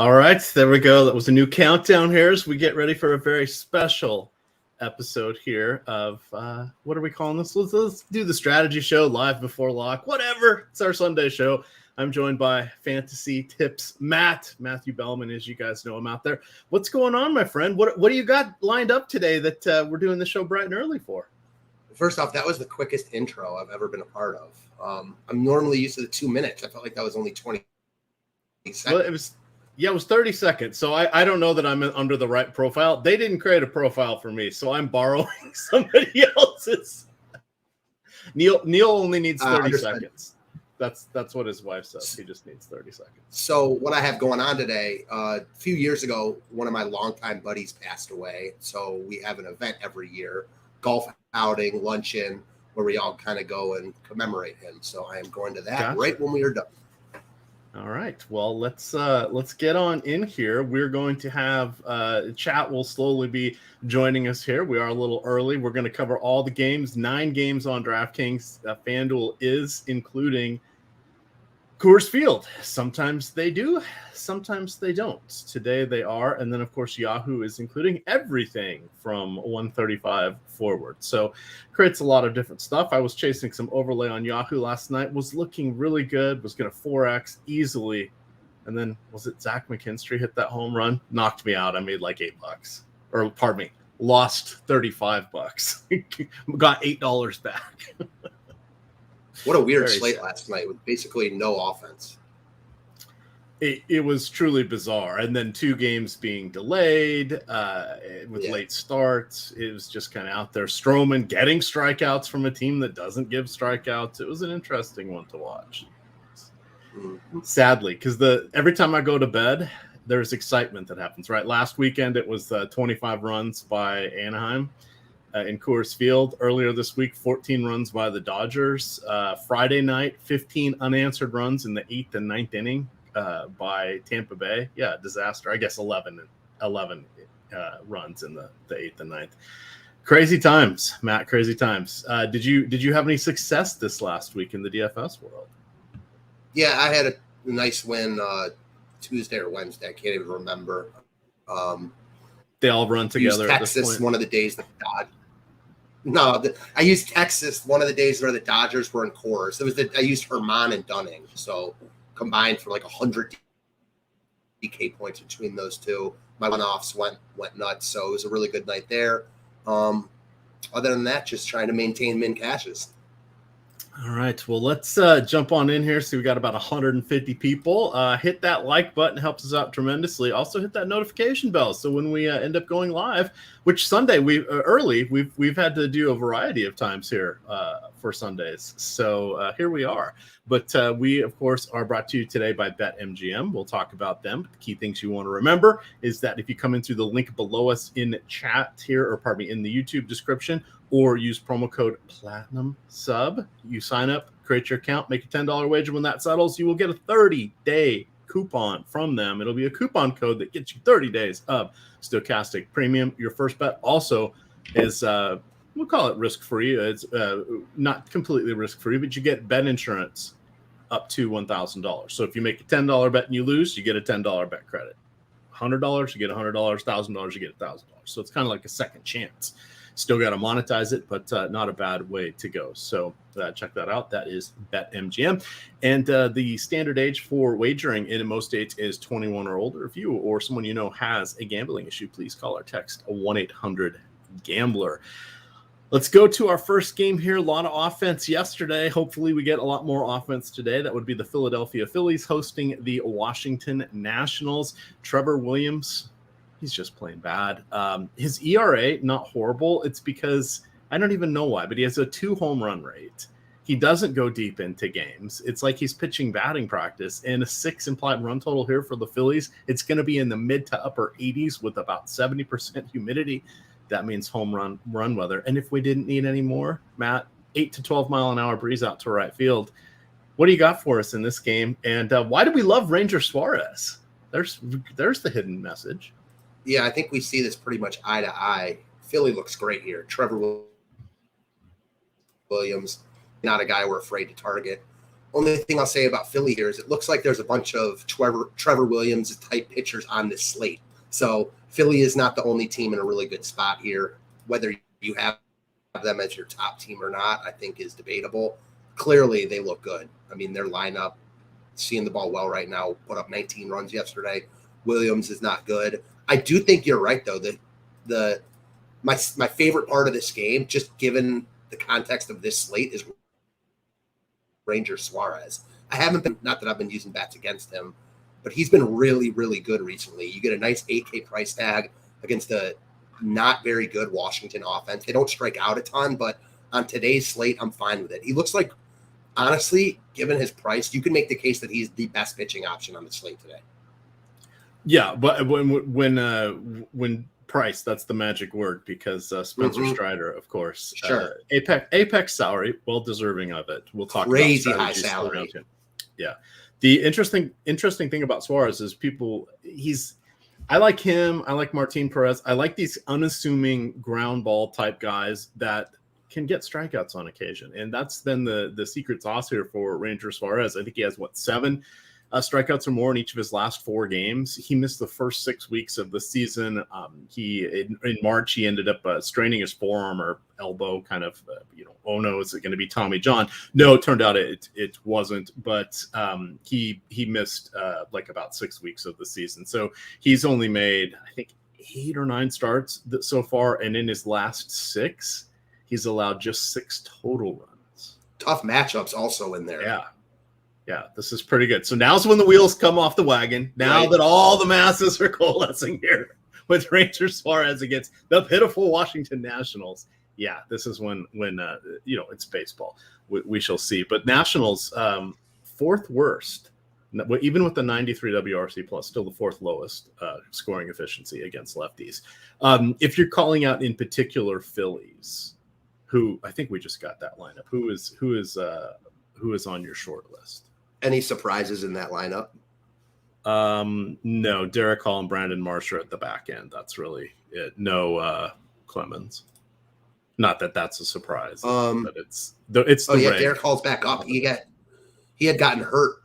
All right, there we go. That was a new countdown here as we get ready for a very special episode here of what are we calling this? Let's do the strategy show live before lock. Whatever. It's our Sunday show. I'm joined by Fantasy Tips Matthew Belman, as you guys know him out there. What's going on, my friend? What do you got lined up today that we're doing the show bright and early for? First off, that was the quickest intro I've ever been a part of. I'm normally used to the 2 minutes. I felt like that was only 20 seconds. Well, it was 30 seconds. So I don't know that I'm under the right profile. They didn't create a profile for me, so I'm borrowing somebody else's. Neil only needs 30 seconds. That's what his wife says. He just needs 30 seconds. So what I have going on today, a few years ago, one of my longtime buddies passed away. So we have an event every year, golf outing, luncheon, where we all kind of go and commemorate him. So I am going to that right when we are done. All right. Well, let's get on in here. We're going to have chat will slowly be joining us here. We are a little early. We're going to cover all the games, 9 games on DraftKings. FanDuel is including Coors Field. Sometimes they do, sometimes they don't. Today they are. And then, of course, Yahoo is including everything from 135 forward. So creates a lot of different stuff. I was chasing some overlay on Yahoo last night, was looking really good, was going to 4X easily. And then was it Zach McKinstry hit that home run? Knocked me out. I made like $8. Or pardon me, lost $35. Got $8 back. What a weird slate last night with basically no offense. It was truly bizarre. And then 2 games being delayed with late starts. It was just kind of out there. Stroman getting strikeouts from a team that doesn't give strikeouts. It was an interesting one to watch. Mm-hmm. Sadly, because every time I go to bed, there's excitement that happens, right? Last weekend, it was 25 runs by Anaheim. In Coors Field. Earlier this week, 14 runs by the Dodgers. Friday night, 15 unanswered runs in the 8th and 9th inning by Tampa Bay. Yeah, disaster. I guess 11 runs in the 8th and 9th. Crazy times, Matt. Crazy times. Did you have any success this last week in the DFS world? Yeah, I had a nice win Tuesday or Wednesday. I can't even remember. They all run together. Texas, one of the days that I used Texas one of the days where the Dodgers were in Coors. I used Herman and Dunning, so combined for like 100 DK points between those two. My one-offs went nuts, so it was a really good night there. Other than that, just trying to maintain min cashes. All right, well, let's jump on in here. So we got about 150 people. Hit that like button, helps us out tremendously. Also hit that notification bell. So when we end up going live, which Sunday we've had to do a variety of times here for Sundays. So here we are. But we, of course, are brought to you today by BetMGM. We'll talk about them. The key things you want to remember is that if you come in through the link below us in chat here, or pardon me, in the YouTube description, or use promo code PLATINUMSUB. You sign up, create your account, make a $10 wager. When that settles, you will get a 30-day coupon from them. It'll be a coupon code that gets you 30 days of Stochastic Premium. Your first bet also is, we'll call it risk-free. It's not completely risk-free, but you get bet insurance up to $1,000. So if you make a $10 bet and you lose, you get a $10 bet credit. $100, you get $100. $1,000, you get $1,000. So it's kind of like a second chance. Still got to monetize it, but not a bad way to go. So check that out. That is BetMGM. And the standard age for wagering in most states is 21 or older. If you or someone you know has a gambling issue, please call or text 1-800-GAMBLER. Let's go to our first game here. A lot of offense yesterday. Hopefully we get a lot more offense today. That would be the Philadelphia Phillies hosting the Washington Nationals. Trevor Williams, he's just playing bad. His ERA, not horrible. It's because, I don't even know why, but he has a 2 home run rate. He doesn't go deep into games. It's like he's pitching batting practice. And a 6 implied run total here for the Phillies. It's going to be in the mid to upper 80s with about 70% humidity. That means home run weather. And if we didn't need any more, Matt, 8 to 12 mile an hour breeze out to right field. What do you got for us in this game? And why do we love Ranger Suarez? There's the hidden message. Yeah, I think we see this pretty much eye to eye. Philly looks great here. Trevor Williams, not a guy we're afraid to target. Only thing I'll say about Philly here is it looks like there's a bunch of Trevor Williams type pitchers on this slate. So Philly is not the only team in a really good spot here. Whether you have them as your top team or not, I think is debatable. Clearly, they look good. I mean, their lineup, seeing the ball well right now, put up 19 runs yesterday. Williams is not good. I do think you're right, though. That my favorite part of this game, just given the context of this slate, is Ranger Suarez. I haven't been, not that I've been using bats against him, but he's been really, really good recently. You get a nice 8K price tag against a not very good Washington offense. They don't strike out a ton, but on today's slate, I'm fine with it. He looks like, honestly, given his price, you can make the case that he's the best pitching option on the slate today. Yeah, but when price, that's the magic word, because Spencer Strider, of course, sure, apex salary, well deserving of it. We'll talk crazy about high salary. Yeah, the interesting thing about Suarez is I like him. I like Martin Perez. I like these unassuming ground ball type guys that can get strikeouts on occasion, and that's been the secret sauce here for Ranger Suarez. I think he has 7 strikeouts or more in each of his last 4 games. He missed the first 6 weeks of the season. In March, he ended up straining his forearm or elbow, kind of, oh no, is it going to be Tommy John? No, it turned out it wasn't, but he missed like about 6 weeks of the season. So he's only made, I think, 8 or 9 starts so far, and in his last 6, he's allowed just 6 total runs. Tough matchups also in there. Yeah, this is pretty good. So now's when the wheels come off the wagon. Now that all the masses are coalescing here with Ranger Suarez against the pitiful Washington Nationals. Yeah, this is when it's baseball. We shall see. But Nationals, 4th worst, even with the 93 WRC plus, still the 4th lowest scoring efficiency against lefties. If you're calling out in particular Phillies, who I think we just got that lineup. Who is on your short list? Any surprises in that lineup? No, Derek Hall and Brandon Marsh are at the back end. That's really it. No Clemens. Not that that's a surprise, but it's the Derek Hall's back up. He had gotten hurt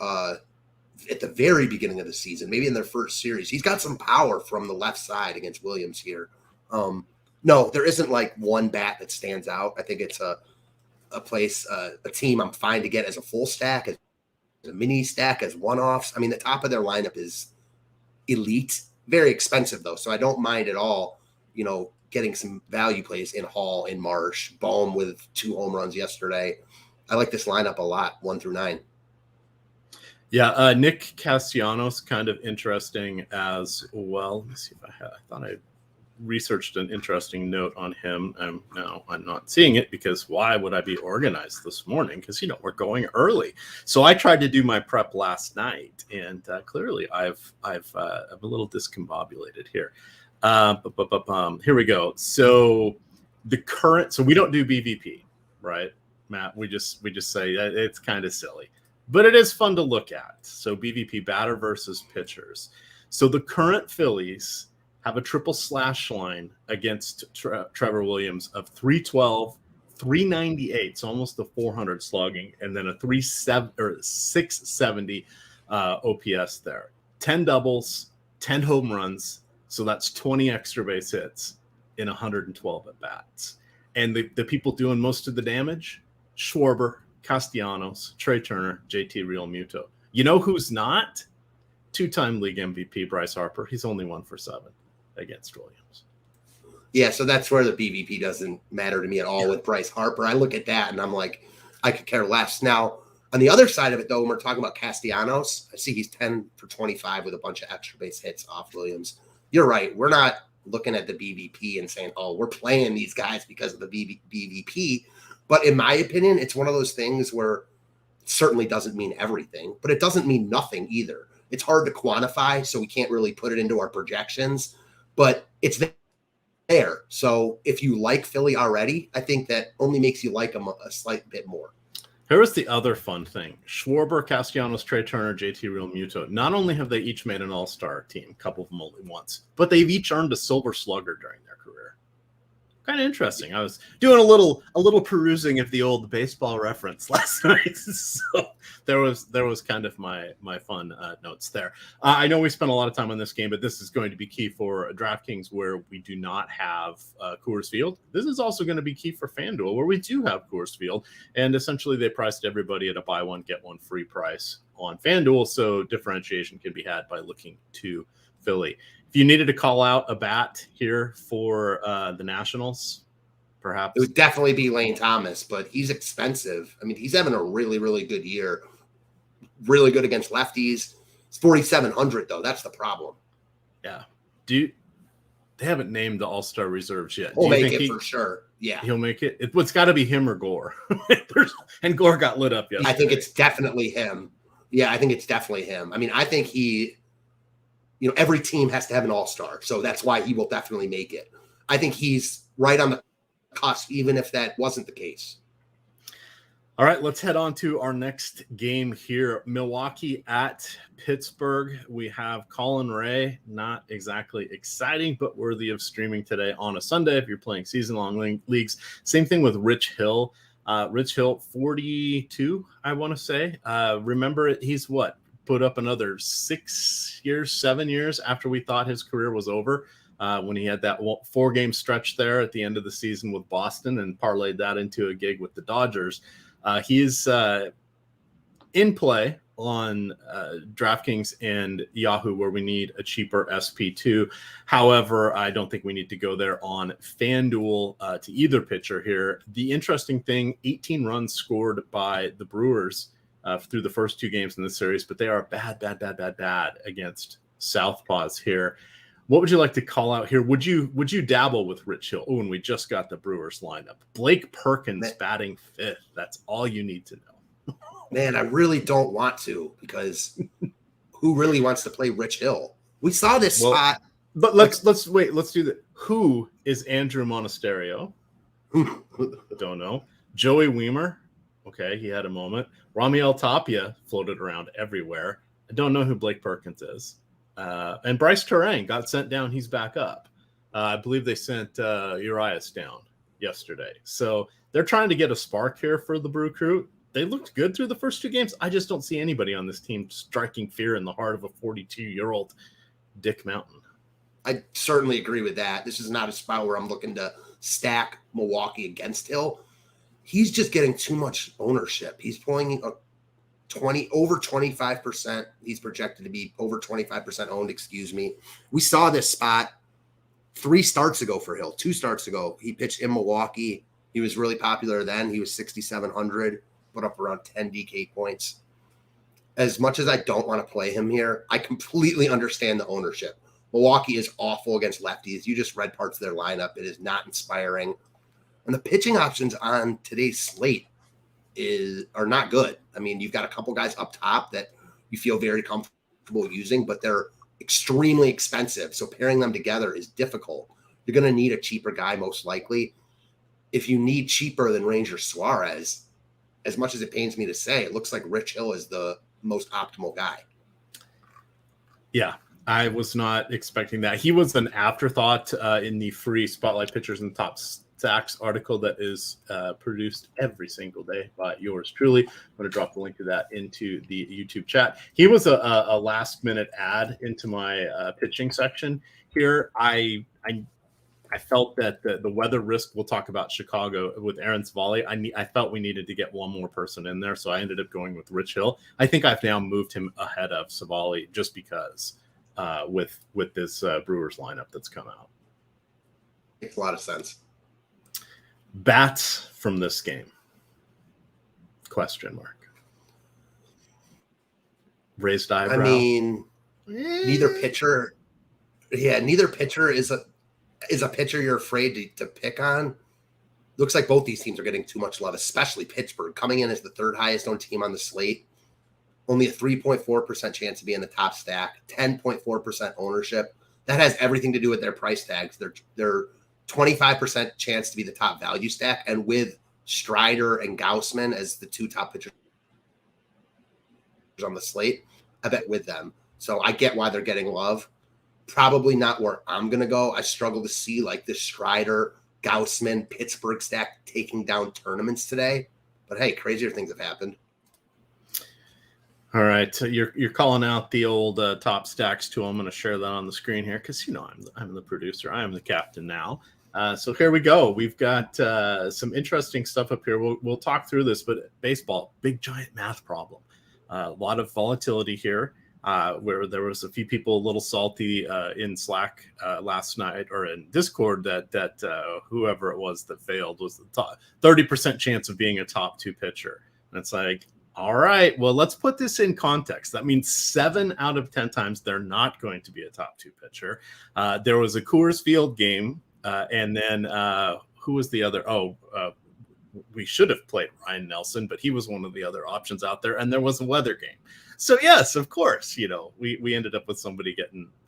at the very beginning of the season, maybe in their first series. He's got some power from the left side against Williams here. No, there isn't like one bat that stands out. I think it's a team I'm fine to get as a full stack, as a mini stack, as one-offs. I mean, the top of their lineup is elite, very expensive though, so I don't mind at all, getting some value plays in Hall, in Marsh, Bohm with 2 home runs yesterday. I like this lineup a lot, 1 through 9. Yeah, Nick Castellanos, kind of interesting as well. Let me see if I thought I researched an interesting note on him. Now I'm not seeing it, because why would I be organized this morning? Because we're going early. So I tried to do my prep last night, and clearly I'm a little discombobulated here. Here we go. So we don't do BVP, right, Matt? We just say it's kind of silly, but it is fun to look at. So BVP, batter versus pitchers. So the current Phillies have a triple slash line against Trevor Williams of 312, 398, so almost the 400 slugging, and then a 670 OPS there. 10 doubles, 10 home runs, so that's 20 extra base hits in 112 at bats. And the people doing most of the damage: Schwarber, Castellanos, Trey Turner, JT Realmuto. You know who's not? 2-time league MVP Bryce Harper. He's only 1 for 7 against Williams. Yeah, so that's where the BVP doesn't matter to me at all with Bryce Harper. I look at that and I'm like, I could care less. Now, on the other side of it, though, when we're talking about Castellanos, I see he's 10 for 25 with a bunch of extra base hits off Williams. You're right. We're not looking at the BVP and saying, oh, we're playing these guys because of the BVP. But in my opinion, it's one of those things where it certainly doesn't mean everything, but it doesn't mean nothing either. It's hard to quantify, so we can't really put it into our projections, but it's there. So if you like Philly already, I think that only makes you like them a slight bit more. Here's the other fun thing. Schwarber, Castellanos, Trey Turner, JT Realmuto. Not only have they each made an all-star team, a couple of them only once, but they've each earned a Silver Slugger during their career. kind of interesting. I was doing a little perusing of the old baseball reference last night, so there was kind of my fun notes there. I know we spent a lot of time on this game, but this is going to be key for DraftKings, where we do not have Coors Field. This is also going to be key for FanDuel, where we do have Coors Field, and essentially they priced everybody at a buy one get one free price on FanDuel, so differentiation can be had by looking to Philly. If you needed to call out a bat here for the Nationals, perhaps it would definitely be Lane Thomas, but he's expensive. I mean, he's having a really, really good year. Really good against lefties. It's 4,700 though. That's the problem. Yeah. They haven't named the All-Star reserves yet. He'll make it for sure. Yeah, he'll make it. It's got to be him or Gore. And Gore got lit up yesterday. I think it's definitely him. Yeah, I think it's definitely him. I mean, I think every team has to have an all-star, so that's why he will definitely make it. I think he's right on the cusp, even if that wasn't the case. All right, let's head on to our next game here. Milwaukee at Pittsburgh. We have Colin Ray, not exactly exciting, but worthy of streaming today on a Sunday if you're playing season-long leagues. Same thing with Rich Hill. Rich Hill, 42, I want to say. Remember, he's put up another 7 years after we thought his career was over, when he had that 4-game stretch there at the end of the season with Boston and parlayed that into a gig with the Dodgers. He's in play on DraftKings and Yahoo, where we need a cheaper SP2. However, I don't think we need to go there on FanDuel to either pitcher here. The interesting thing, 18 runs scored by the Brewers through the first 2 games in this series, but they are bad against Southpaws here. What would you like to call out here? Would you dabble with Rich Hill? Oh, and we just got the Brewers lineup. Blake Perkins batting 5th. That's all you need to know. Man, I really don't want to, because who really wants to play Rich Hill? We saw this spot. But let's wait. Let's do that. Who is Andrew Monasterio? Don't know. Joey Weimer. Okay, he had a moment. Ramiel Tapia floated around everywhere. I don't know who Blake Perkins is. And Bryce Terang got sent down. He's back up. I believe they sent Urias down yesterday. So they're trying to get a spark here for the Brew Crew. They looked good through the first 2 games. I just don't see anybody on this team striking fear in the heart of a 42-year-old Dick Mountain. I certainly agree with that. This is not a spot where I'm looking to stack Milwaukee against Hill. He's just getting too much ownership. He's pulling over 25%. He's projected to be over 25% owned, excuse me. We saw this spot 3 starts ago for Hill. 2 starts ago, he pitched in Milwaukee. He was really popular then. He was 6,700, put up around 10 DK points. As much as I don't want to play him here, I completely understand the ownership. Milwaukee is awful against lefties. You just read parts of their lineup. It is not inspiring. And the pitching options on today's slate are not good. I mean, you've got a couple guys up top that you feel very comfortable using, but they're extremely expensive. So pairing them together is difficult. You're going to need a cheaper guy, most likely. If you need cheaper than Ranger Suarez, as much as it pains me to say, it looks like Rich Hill is the most optimal guy. Yeah, I was not expecting that. He was an afterthought in the free Spotlight Pitchers and Top Stacks article that is produced every single day by yours truly. I'm going to drop the link to that into the YouTube chat. He was a last-minute add into my pitching section here. I felt that the weather risk, we'll talk about Chicago with Aaron Savali. I felt we needed to get one more person in there, so I ended up going with Rich Hill. I think I've now moved him ahead of Savali just because with this Brewers lineup that's come out. Makes a lot of sense. Bats from this game? Question mark. Raised eyebrow. I mean, neither pitcher is a pitcher you're afraid to pick on. Looks like both these teams are getting too much love, especially Pittsburgh, coming in as the 3rd highest owned team on the slate. Only a 3.4% chance to be in the top stack, 10.4% ownership. That has everything to do with their price tags. They're 25% chance to be the top value stack, and with Strider and Gaussman as the 2 top pitchers on the slate, I bet with them. So I get why they're getting love. Probably not where I'm going to go. I struggle to see like this Strider Gaussman Pittsburgh stack taking down tournaments today. But hey, crazier things have happened. All right, so you're calling out the old top stacks tool. I'm going to share that on the screen here because I'm the producer. I am the captain now. So here we go. We've got some interesting stuff up here. We'll talk through this, but baseball, big giant math problem. A lot of volatility here. Where there was a few people a little salty in Slack last night or in Discord that whoever it was that failed was the top 30% chance of being a top 2 pitcher. And it's like, all right, well, let's put this in context. That means 7 out of 10 times they're not going to be a top 2 pitcher. There was a Coors Field game, and then who was the other? We should have played Ryan Nelson, but he was one of the other options out there, and there was a weather game. So yes, of course, we ended up with somebody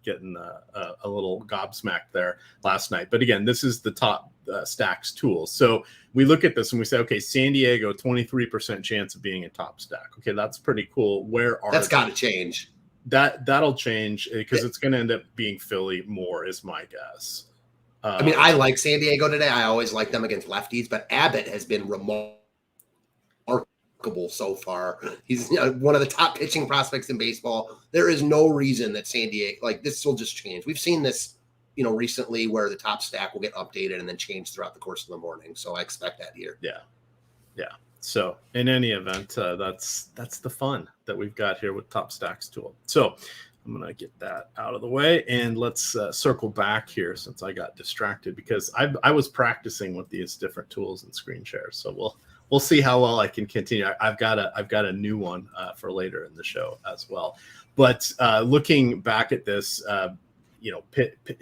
getting a little gobsmacked there last night. But again, this is the top stacks tool. So we look at this and we say, okay, San Diego, 23% chance of being a top stack. Okay, that's pretty cool. That's got to change. That'll change because it's going to end up being Philly more, is my guess. I mean, I like San Diego today. I always like them against lefties, but Abbott has been remarkable so far. He's one of the top pitching prospects in baseball. There is no reason that San Diego, this will just change. We've seen this, recently where the top stack will get updated and then change throughout the course of the morning. So I expect that here. Yeah. So in any event, that's the fun that we've got here with Top Stacks tool. So I'm going to get that out of the way and let's circle back here since I got distracted because I was practicing with these different tools and screen shares. So we'll see how well I can continue. I've got a new one for later in the show as well. But looking back at this,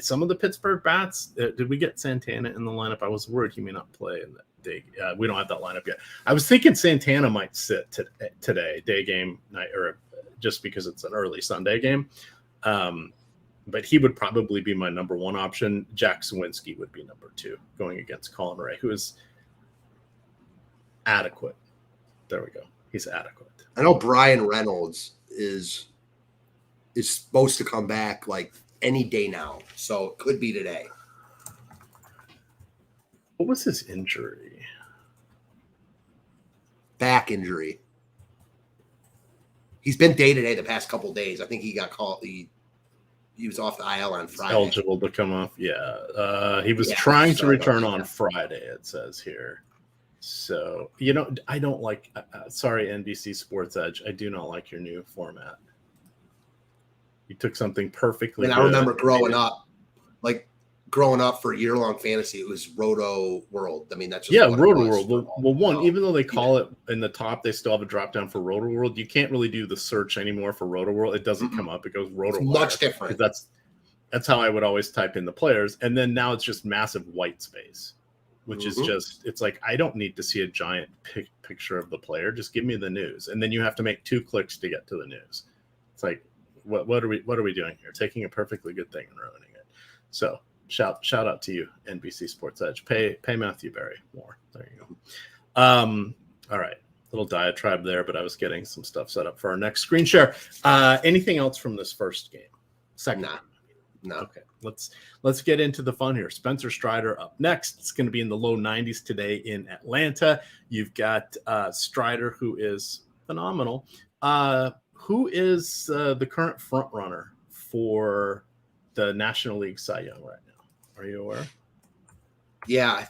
some of the Pittsburgh bats, did we get Santana in the lineup? I was worried he may not play in the day. We don't have that lineup yet. I was thinking Santana might sit today, day game night, or just because it's an early Sunday game. But he would probably be my number 1 option. Jack Sawinski would be number 2 going against Colin Ray, who is adequate. There we go. He's adequate. I know Brian Reynolds is supposed to come back any day now. So it could be today. What was his injury? Back injury. He's been day-to-day the past couple of days. I think he got called. He was off the IL on Friday. Eligible to come off. Yeah. He was trying to return on Friday, it says here. So, I don't like, sorry, NBC Sports Edge. I do not like your new format. You took something perfectly. I remember growing up for year-long fantasy, it was Roto World. I mean, that's just Roto World. Well, even though they call it in the top, they still have a drop down for Roto World. You can't really do the search anymore for Roto World. It doesn't come up. It goes Roto World. Much different. That's how I would always type in the players, and then now it's just massive white space, which is just it's like I don't need to see a giant picture of the player. Just give me the news, and then you have to make 2 clicks to get to the news. It's like what are we doing here? Taking a perfectly good thing and ruining it. So. Shout out to you, NBC Sports Edge. Pay Matthew Berry more. There you go. All right, little diatribe there, but I was getting some stuff set up for our next screen share. Anything else from this first game? Second. No. Okay, let's get into the fun here. Spencer Strider up next. It's going to be in the low 90s today in Atlanta. You've got Strider, who is phenomenal. Who is the current front runner for the National League Cy Young right now? Are you aware? Yeah.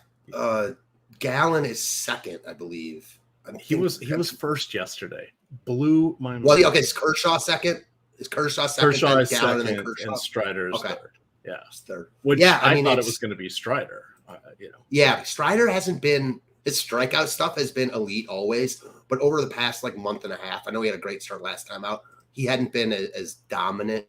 Gallon is second, I believe. He was first yesterday. Blew my mind. Well, okay, is Kershaw second? Is Kershaw second? Kershaw is second, and Strider is third. Yeah. Third. Which I thought it was going to be Strider. Yeah, Strider hasn't been – his strikeout stuff has been elite always, but over the past month and a half, I know he had a great start last time out. He hadn't been as dominant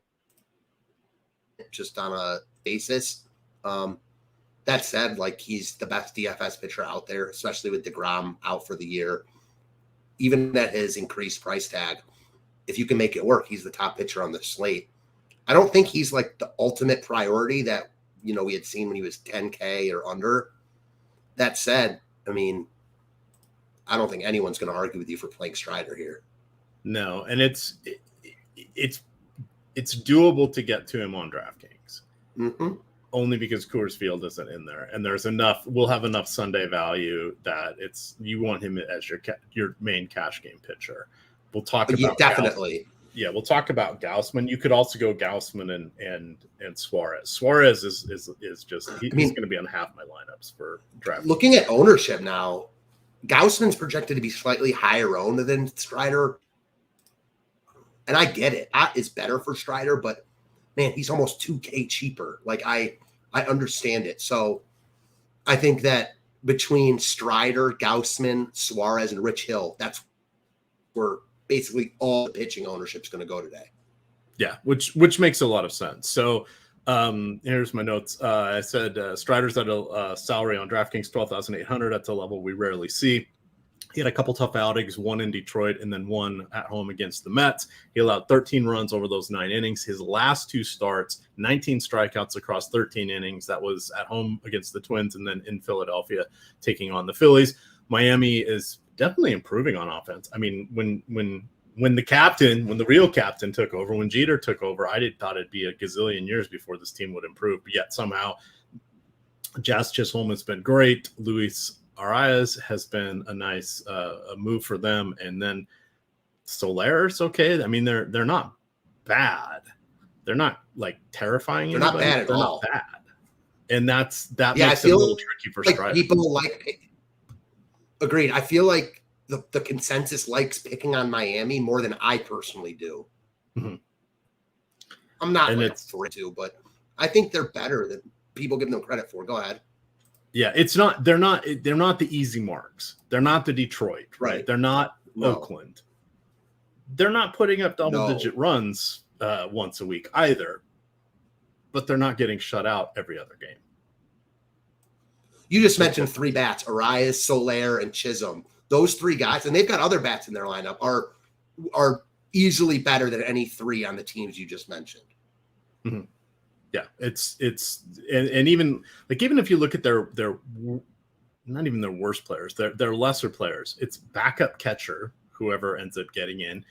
just on a basis. That said, he's the best DFS pitcher out there, especially with DeGrom out for the year. Even at his increased price tag, if you can make it work, he's the top pitcher on the slate. I don't think he's the ultimate priority that, we had seen when he was 10K or under. That said, I mean, I don't think anyone's going to argue with you for playing Strider here. No, and it's doable to get to him on DraftKings. Mm-hmm. only because Coors Field isn't in there, and there's enough. We'll have enough Sunday value that you want him as your main cash game pitcher. We'll talk about definitely. Yeah, we'll talk about Gausman. You could also go Gausman and Suarez. Suarez is just he's going to be on half my lineups for draft. Looking at ownership now, Gausman's projected to be slightly higher owned than Strider, and I get it. That is better for Strider, but man, he's almost $2K cheaper. Like I understand it. So I think that between Strider, Gausman, Suarez, and Rich Hill, that's where basically all the pitching ownership is going to go today. Yeah, which makes a lot of sense. So here's my notes. I said Strider's at a salary on DraftKings $12,800. That's a level we rarely see. He had a couple tough outings, one in Detroit and then one at home against the Mets. He allowed 13 runs over those 9 innings. His last 2 starts, 19 strikeouts across 13 innings. That was at home against the Twins and then in Philadelphia taking on the Phillies. Miami is definitely improving on offense. I mean, when the real captain took over, when Jeter took over, I thought it'd be a gazillion years before this team would improve. But yet somehow Jazz Chisholm has been great. Luis Arias has been a nice move for them. And then Soler's okay. I mean, they're not bad. They're not like terrifying. They're not bad at all. Not bad. And that makes it a little tricky for Strider. People agreed. I feel like the consensus likes picking on Miami more than I personally do. Mm-hmm. I'm not for it too, but I think they're better than people give them credit for. Go ahead. Yeah, they're not the easy marks. They're not the Detroit, right? They're not Oakland. They're not putting up double-digit runs once a week either, but they're not getting shut out every other game. You just mentioned 3 bats, Arias, Soler, and Chisholm. Those 3 guys, and they've got other bats in their lineup, are easily better than any 3 on the teams you just mentioned. Mm-hmm. Yeah, it's and even if you look at their not even their worst players, their lesser players, it's backup catcher, whoever ends up getting in.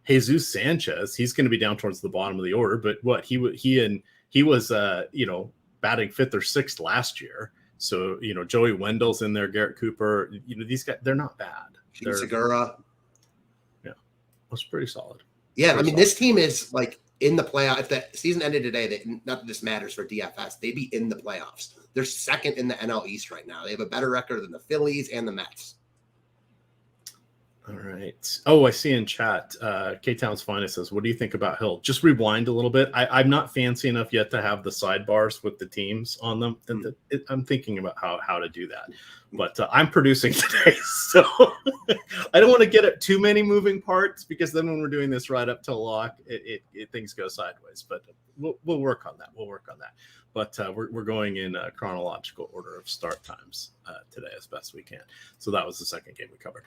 Jesus Sanchez, he's going to be down towards the bottom of the order, but he was batting 5th or 6th last year. So, Joey Wendell's in there, Garrett Cooper, these guys, they're not bad. Segura. Yeah, that's pretty solid. Yeah, I mean, this team is like in the playoff. If the season ended today, not that this matters for DFS, they'd be in the playoffs. They're 2nd in the NL East right now. They have a better record than the Phillies and the Mets. All right. Oh, I see in chat, K-Town's Finest says, what do you think about Hill? Just rewind a little bit. I'm not fancy enough yet to have the sidebars with the teams on them. I'm thinking about how to do that. But I'm producing today, so I don't want to get at too many moving parts because then when we're doing this right up till lock, things go sideways. But we'll work on that. But we're going in chronological order of start times today as best we can. So that was the second game we covered.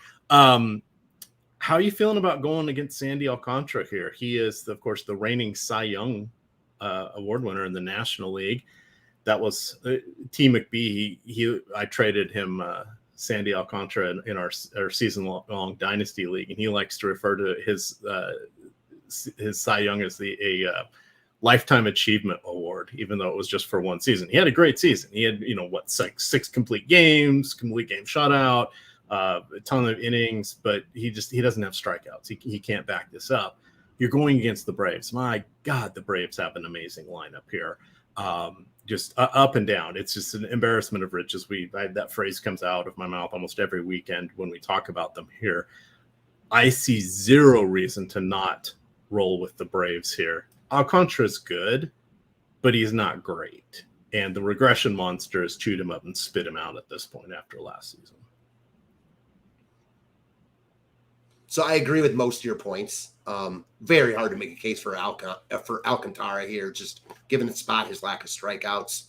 How are you feeling about going against Sandy Alcantara here? He is, of course, the reigning Cy Young award winner in the National League. That was T. McBee. I traded him Sandy Alcantara in our season-long Dynasty League, and he likes to refer to his Cy Young as a Lifetime Achievement Award, even though it was just for one season. He had a great season. He had, 6 complete games, complete game shutout, a ton of innings, but he doesn't have strikeouts. He can't back this up. You're going against the Braves. My God, the Braves have an amazing lineup here. Just up and down. It's just an embarrassment of riches. That phrase comes out of my mouth almost every weekend when we talk about them here. I see zero reason to not roll with the Braves here. Alcantara's good, but he's not great. And the regression monster has chewed him up and spit him out at this point after last season. So I agree with most of your points. Very hard to make a case for Alcantara here, just given the spot, his lack of strikeouts.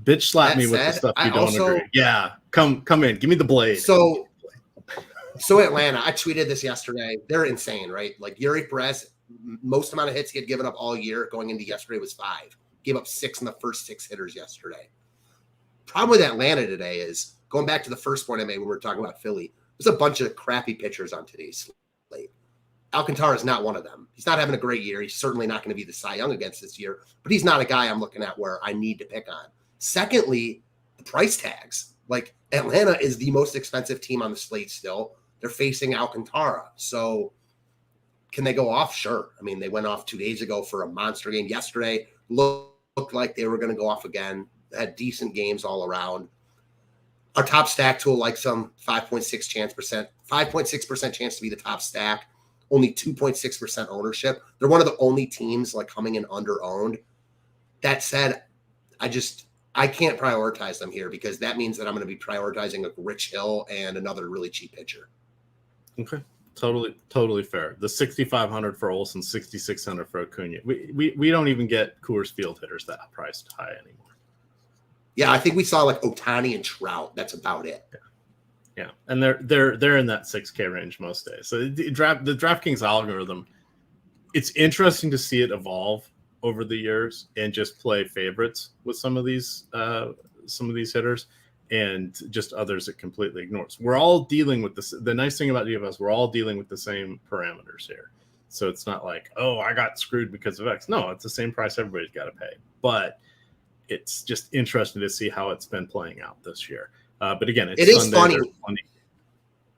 Bitch slap me with the stuff you don't agree. Yeah, come in. Give me the blade. So Atlanta, I tweeted this yesterday. They're insane, right? Like Yuri Perez, most amount of hits he had given up all year going into yesterday was 5. Gave up 6 in the first 6 hitters yesterday. Problem with Atlanta today is, going back to the first point I made when we were talking about Philly, there's a bunch of crappy pitchers on today's slate. Alcantara is not one of them. He's not having a great year. He's certainly not going to be the Cy Young against this year, but he's not a guy I'm looking at where I need to pick on. Secondly, the price tags. Like, Atlanta is the most expensive team on the slate still. They're facing Alcantara. So can they go off? Sure. I mean, they went off 2 days ago for a monster game. Yesterday looked like they were going to go off again. They had decent games all around. Our top stack tool likes some 5.6% chance to be the top stack. Only 2.6% ownership. They're one of the only teams like coming in under owned. That said, I can't prioritize them here because that means that I'm going to be prioritizing a Rich Hill and another really cheap pitcher. Okay. Totally fair. The 6,500 for Olsen, 6,600 for Acuna. We don't even get Coors Field hitters that priced high anymore. Yeah, I think we saw like Ohtani and Trout. That's about it. Yeah, and they're in that 6K range most days. So the DraftKings algorithm, it's interesting to see it evolve over the years and just play favorites with some of these hitters and just others it completely ignores. We're all dealing with this. The nice thing about DFS, we're all dealing with the same parameters here. So it's not like, oh, I got screwed because of X. No, it's the same price everybody's got to pay. But it's just interesting to see how it's been playing out this year. But again, it is funny.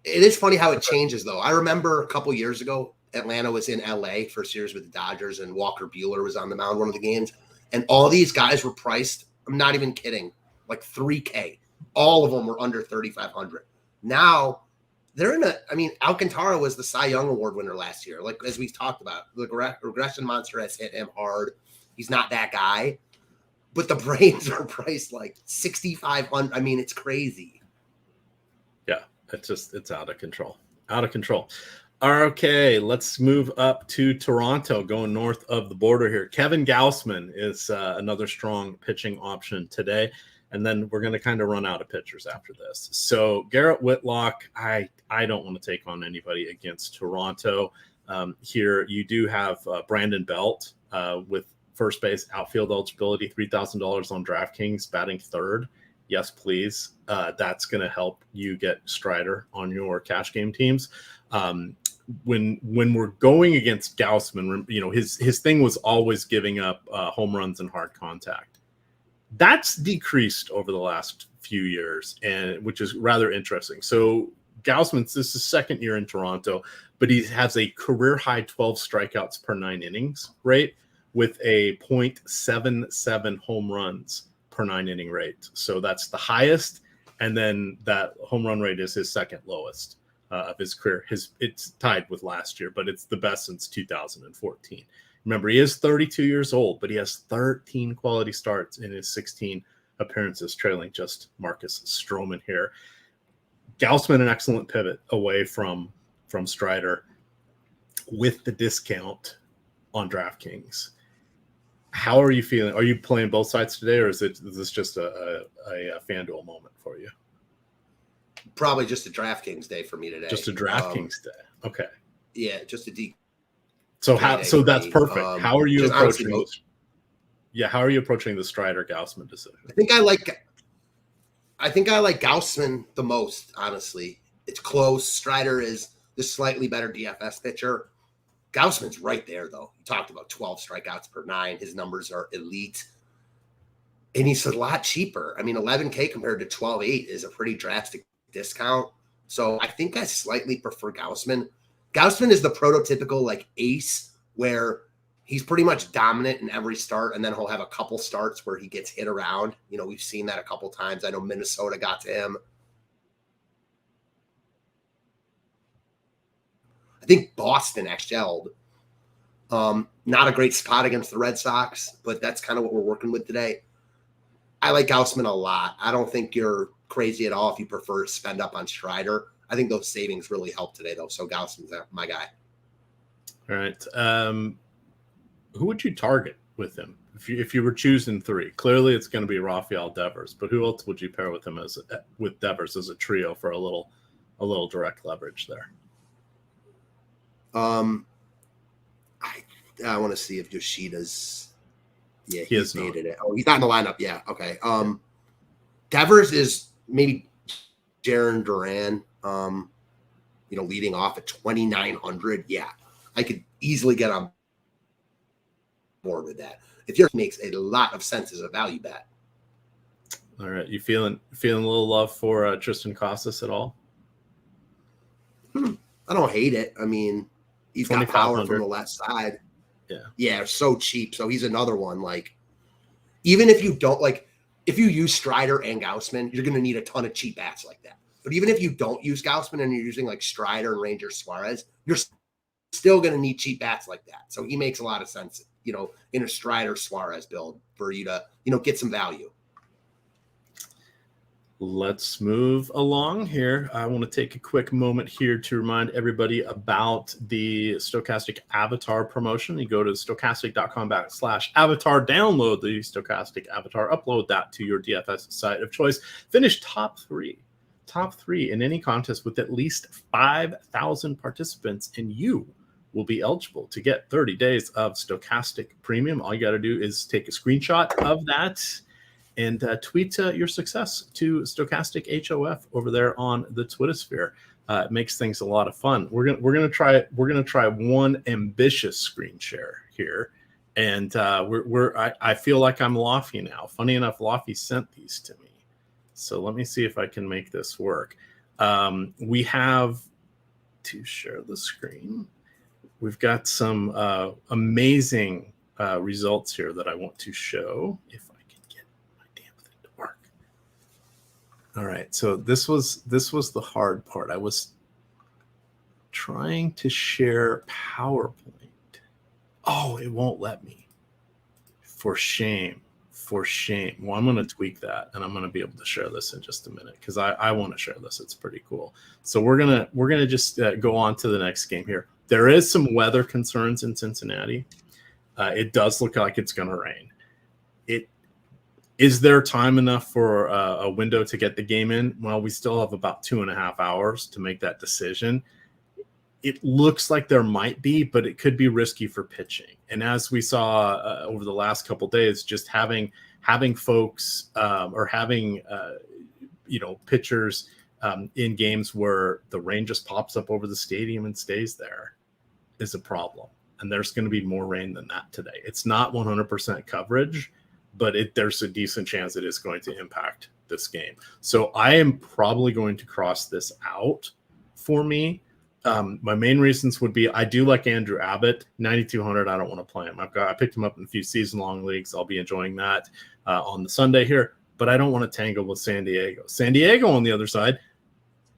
It is funny how it changes, though. I remember a couple years ago, Atlanta was in LA for a series with the Dodgers, and Walker Buehler was on the mound one of the games. And all these guys were priced, I'm not even kidding, like $3K. All of them were under 3,500. Now they're Alcantara was the Cy Young Award winner last year. Like, as we talked about, the regression monster has hit him hard. He's not that guy. But the Braves are priced like 6,500. I mean, it's crazy. Yeah, it's out of control. Okay, let's move up to Toronto, going north of the border here. Kevin Gausman is another strong pitching option today. And then we're going to kind of run out of pitchers after this. So Garrett Whitlock, I don't want to take on anybody against Toronto. Here you do have Brandon Belt with first base outfield eligibility, $3,000 on DraftKings, batting third. Yes, please. That's going to help you get Strider on your cash game teams. When we're going against Gausman, his thing was always giving up home runs and hard contact. That's decreased over the last few years, and which is rather interesting. So Gausman's this is his second year in Toronto, but he has a career high 12 strikeouts per 9 innings rate, with a 0.77 home runs per 9 inning rate. So that's the highest. And then that home run rate is his second lowest of his career. It's tied with last year, but it's the best since 2014. Remember, he is 32 years old, but he has 13 quality starts in his 16 appearances, trailing just Marcus Stroman here. Gausman, an excellent pivot away from Strider with the discount on DraftKings. How are you feeling? Are you playing both sides today, or is this just a FanDuel moment for you? Probably just a DraftKings day for me today. Just a DraftKings day. Okay. Yeah, just a D. So that's perfect. How are you approaching this? Yeah, how are you approaching the Strider Gausman decision? I think I like Gausman the most, honestly. It's close. Strider is the slightly better DFS pitcher. Gausman's right there, though. You talked about 12 strikeouts per 9. His numbers are elite. And he's a lot cheaper. I mean, $11K compared to $12,800 is a pretty drastic discount. So I think I slightly prefer Gausman. Gausman is the prototypical like ace where he's pretty much dominant in every start, and then he'll have a couple starts where he gets hit around. We've seen that a couple times. I know Minnesota got to him. I think Boston excelled. Not a great spot against the Red Sox, but that's kind of what we're working with today. I like Gausman a lot. I don't think you're crazy at all if you prefer to spend up on Strider. I think those savings really helped today, though. So Gausman's my guy. All right. Who would you target with him if you were choosing 3? Clearly, it's going to be Rafael Devers, but who else would you pair with him with Devers as a trio for a little direct leverage there? I want to see if Yoshida's. Yeah, he's dated it. Oh, he's not in the lineup. Yeah, okay. Devers is maybe Jarren Duran. Leading off at 2,900. Yeah, I could easily get on board with that. If yours makes a lot of sense as a value bet. All right, you feeling a little love for Tristan Casas at all? I don't hate it. I mean, he's got power from the left side. Yeah, so cheap. So he's another one. Like, even if you don't if you use Strider and Gaussman, you're going to need a ton of cheap bats like that. But even if you don't use Gaussman and you're using like Strider and Ranger Suarez, you're still going to need cheap bats like that. So he makes a lot of sense, in a Strider Suarez build for you to, get some value. Let's move along here. I want to take a quick moment here to remind everybody about the Stochastic Avatar promotion. You go to stochastic.com/avatar, download the Stochastic Avatar, upload that to your DFS site of choice. Finish top three in any contest with at least 5,000 participants, and you will be eligible to get 30 days of Stochastic Premium. All you got to do is take a screenshot of that and tweet your success to Stochastic HOF over there on the Twitter sphere. It makes things a lot of fun. We're gonna try one ambitious screen share here, and I feel like I'm Lofty now. Funny enough, Lofty sent these to me, so let me see if I can make this work. We have to share the screen. We've got some amazing results here that I want to show. If all right, so this was the hard part. I was trying to share PowerPoint. Oh, it won't let me. For shame. Well, I'm going to tweak that, and I'm going to be able to share this in just a minute because I want to share this. It's pretty cool. So we're gonna just go on to the next game here. There is some weather concerns in Cincinnati. It does look like it's going to rain. Is there time enough for a window to get the game in? Well, we still have about 2.5 hours to make that decision. It looks like there might be, but it could be risky for pitching. And as we saw over the last couple of days, just having folks or having pitchers in games where the rain just pops up over the stadium and stays there is a problem. And there's going to be more rain than that today. It's not 100% coverage, but there's a decent chance it is going to impact this game. So I am probably going to cross this out for me. My main reasons would be I do like Andrew Abbott. 9,200, I don't want to play him. I picked him up in a few season-long leagues. I'll be enjoying that on the Sunday here, but I don't want to tangle with San Diego. San Diego, on the other side,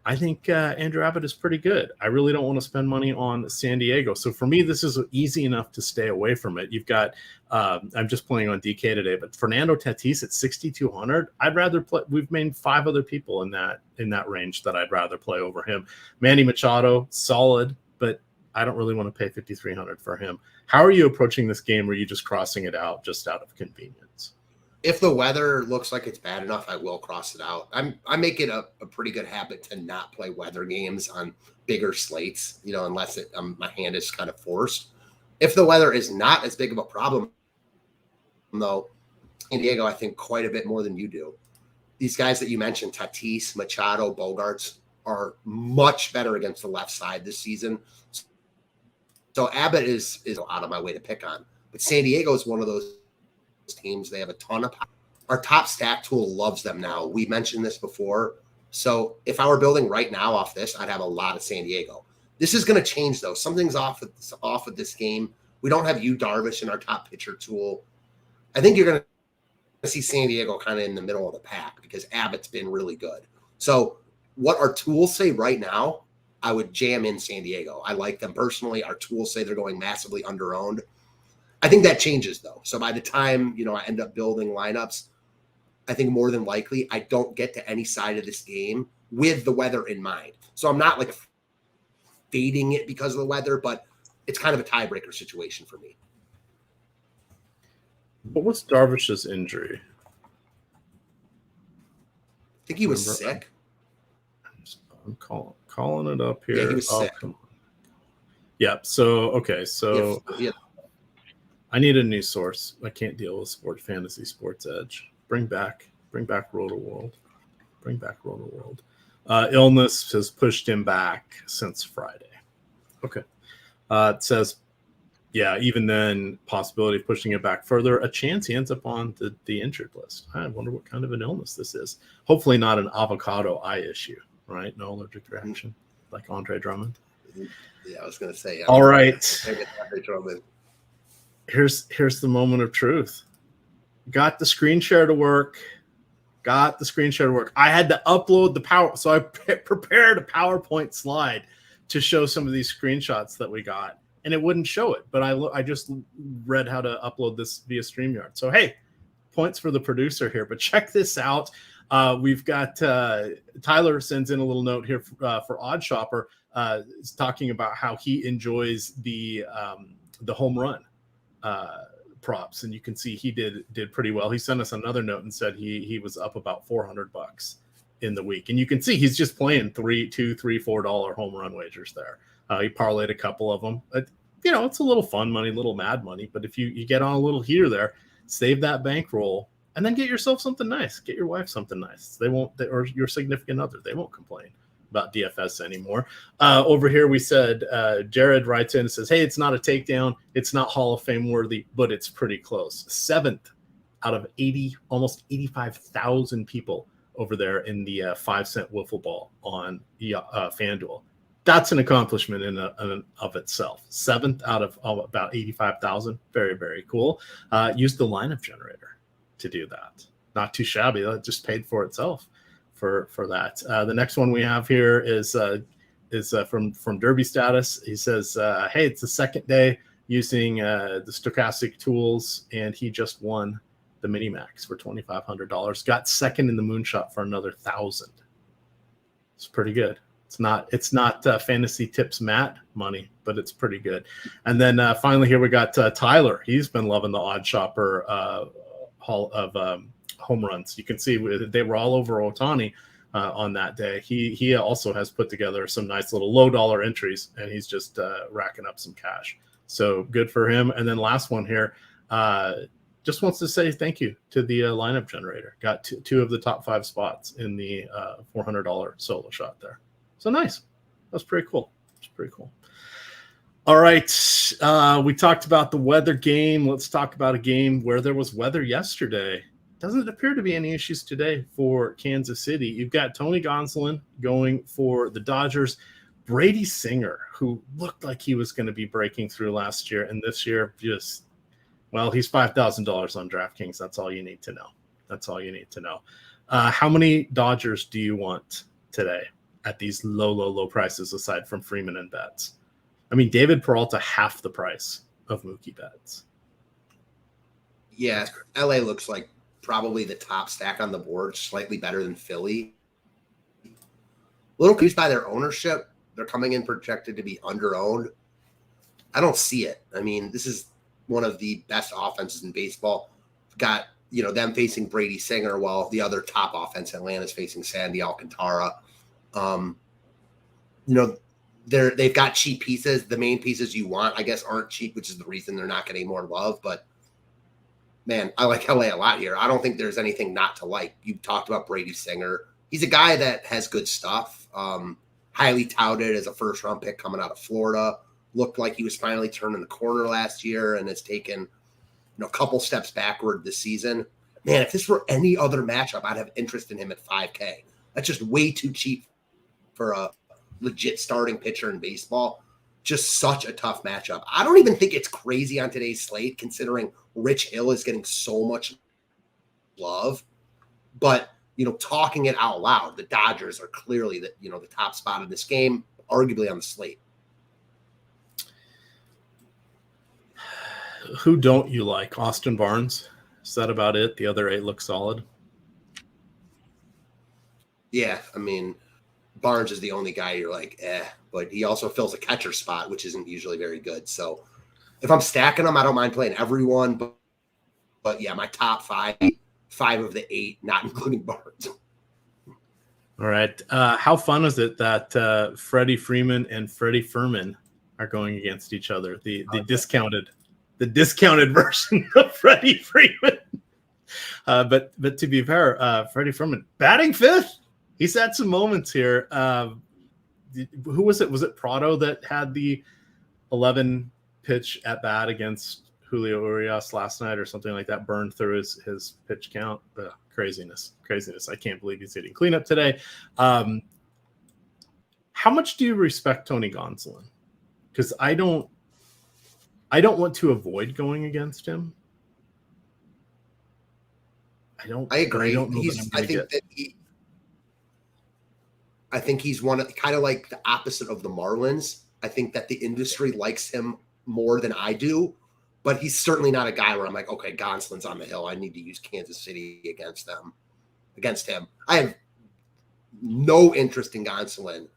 I think Andrew Abbott is pretty good. I really don't want to spend money on San Diego. So for me, this is easy enough to stay away from it. You've got, I'm just playing on DK today, but Fernando Tatis at 6,200. I'd rather play. We've named 5 other people in that range that I'd rather play over him. Manny Machado, solid, but I don't really want to pay 5,300 for him. How are you approaching this game? Or are you just crossing it out just out of convenience? If the weather looks like it's bad enough, I will cross it out. I make it a pretty good habit to not play weather games on bigger slates, unless my hand is kind of forced. If the weather is not as big of a problem, though, San Diego, I think quite a bit more than you do. These guys that you mentioned, Tatis, Machado, Bogarts, are much better against the left side this season. So Abbott is out of my way to pick on. But San Diego is one of those teams. They have a ton of power. Our top stack tool loves them now. We mentioned this before. So if I were building right now off this, I'd have a lot of San Diego. This is going to change, though. Something's off with this game. We don't have Yu Darvish in our top pitcher tool. I think you're going to see San Diego kind of in the middle of the pack because Abbott's been really good. So what our tools say right now, I would jam in San Diego. I like them personally. Our tools say they're going massively under-owned. I think that changes, though. So by the time, I end up building lineups, I think more than likely I don't get to any side of this game with the weather in mind. So I'm not like fading it because of the weather, but it's kind of a tiebreaker situation for me. What was Darvish's injury? I think he was sick. I'm calling it up here. Yeah, he was sick. Come on. Yeah. So, okay. So yeah. I need a new source. I can't deal with Fantasy Sports Edge. Bring back Roto-World. Bring back Roto-World. Illness has pushed him back since Friday. Okay. It says, yeah, even then, possibility of pushing it back further, a chance he ends up on the injured list. I wonder what kind of an illness this is. Hopefully not an avocado eye issue, right? No allergic reaction like Andre Drummond. Yeah, I was going to say. All right. Andre Drummond. Here's the moment of truth. Got the screen share to work. I had to upload the power. So I prepared a PowerPoint slide to show some of these screenshots that we got. And it wouldn't show it, but I just read how to upload this via StreamYard. So, hey, points for the producer here. But check this out. We've got Tyler sends in a little note here for Odd Shopper. Is talking about how he enjoys the home run props, and you can see he did pretty well. He sent us another note and said he was up about $400 in the week, and you can see he's just playing $2, $3, $4 home run wagers there. He parlayed a couple of them. It's a little fun money, little mad money. But if you get on a little heater there, save that bankroll and then get yourself something nice. Get your wife something nice. Or your significant other. They won't complain about DFS anymore. Over here, we said Jared writes in and says, hey, it's not a takedown. It's not Hall of Fame worthy, but it's pretty close. 7th out of 80, almost 85,000 people over there in the 5-cent wiffle ball on FanDuel. That's an accomplishment in of itself. 7th out of about 85,000. Very, very cool. Use the lineup generator to do that. Not too shabby. That just paid for itself for that. The next one we have here is from Derby Status. He says, hey, it's the second day using the stochastic tools, and he just won the mini max for $2,500. Got second in the moonshot for another 1,000. It's pretty good. It's not fantasy tips Matt money, but it's pretty good. And then finally here we got Tyler. He's been loving the Odd Shopper haul of home runs. You can see they were all over Ohtani on that day. He also has put together some nice little low dollar entries, and he's just racking up some cash. So good for him. And then last one here, just wants to say thank you to the lineup generator. Got two of the top 5 spots in the $400 solo shot there. So nice. That's pretty cool. It's pretty cool. All right. We talked about the weather game. Let's talk about a game where there was weather yesterday. Doesn't appear to be any issues today for Kansas City. You've got Tony Gonsolin going for the Dodgers. Brady Singer, who looked like he was going to be breaking through last year, and this year he's $5,000 on DraftKings. That's all you need to know. How many Dodgers do you want today at these low prices aside from Freeman and Betts? I mean, David Peralta, half the price of Mookie Betts. Yeah, LA looks like probably the top stack on the board, slightly better than Philly. A little confused by their ownership. They're coming in projected to be under-owned. I don't see it. I mean, this is one of the best offenses in baseball. Got, them facing Brady Singer while the other top offense in Atlanta is facing Sandy Alcantara. They've got cheap pieces. The main pieces you want, I guess, aren't cheap, which is the reason they're not getting more love. But man, I like LA a lot here. I don't think there's anything not to like. You talked about Brady Singer. He's a guy that has good stuff. Highly touted as a first-round pick coming out of Florida. Looked like he was finally turning the corner last year and has taken a couple steps backward this season. Man, if this were any other matchup, I'd have interest in him at $5K. That's just way too cheap for a legit starting pitcher in baseball. Just such a tough matchup. I don't even think it's crazy on today's slate, considering Rich Hill is getting so much love. But, talking it out loud, the Dodgers are clearly the top spot in this game, arguably on the slate. Who don't you like? Austin Barnes? Is that about it? The other 8 look solid? Yeah, I mean, Barnes is the only guy you're like, but he also fills a catcher spot, which isn't usually very good. So if I'm stacking them, I don't mind playing everyone. But yeah, my top 5 of the 8, not including Barnes. All right. How fun is it that Freddie Freeman and Freddie Furman are going against each other? The discounted version of Freddie Freeman. But to be fair, Freddie Furman batting 5th. He's had some moments here. Who was it? Was it Prado that had the 11 pitch at bat against Julio Urias last night or something like that, burned through his pitch count. Craziness. I can't believe he's hitting cleanup today. How much do you respect Tony Gonsolin? Because I don't want to avoid going against him. I agree. I think he's one of kind of like the opposite of the Marlins. I think that the industry likes him more than I do, but he's certainly not a guy where I'm like, okay, Gonsolin's on the hill. I need to use Kansas City against him. I have no interest in Gonsolin.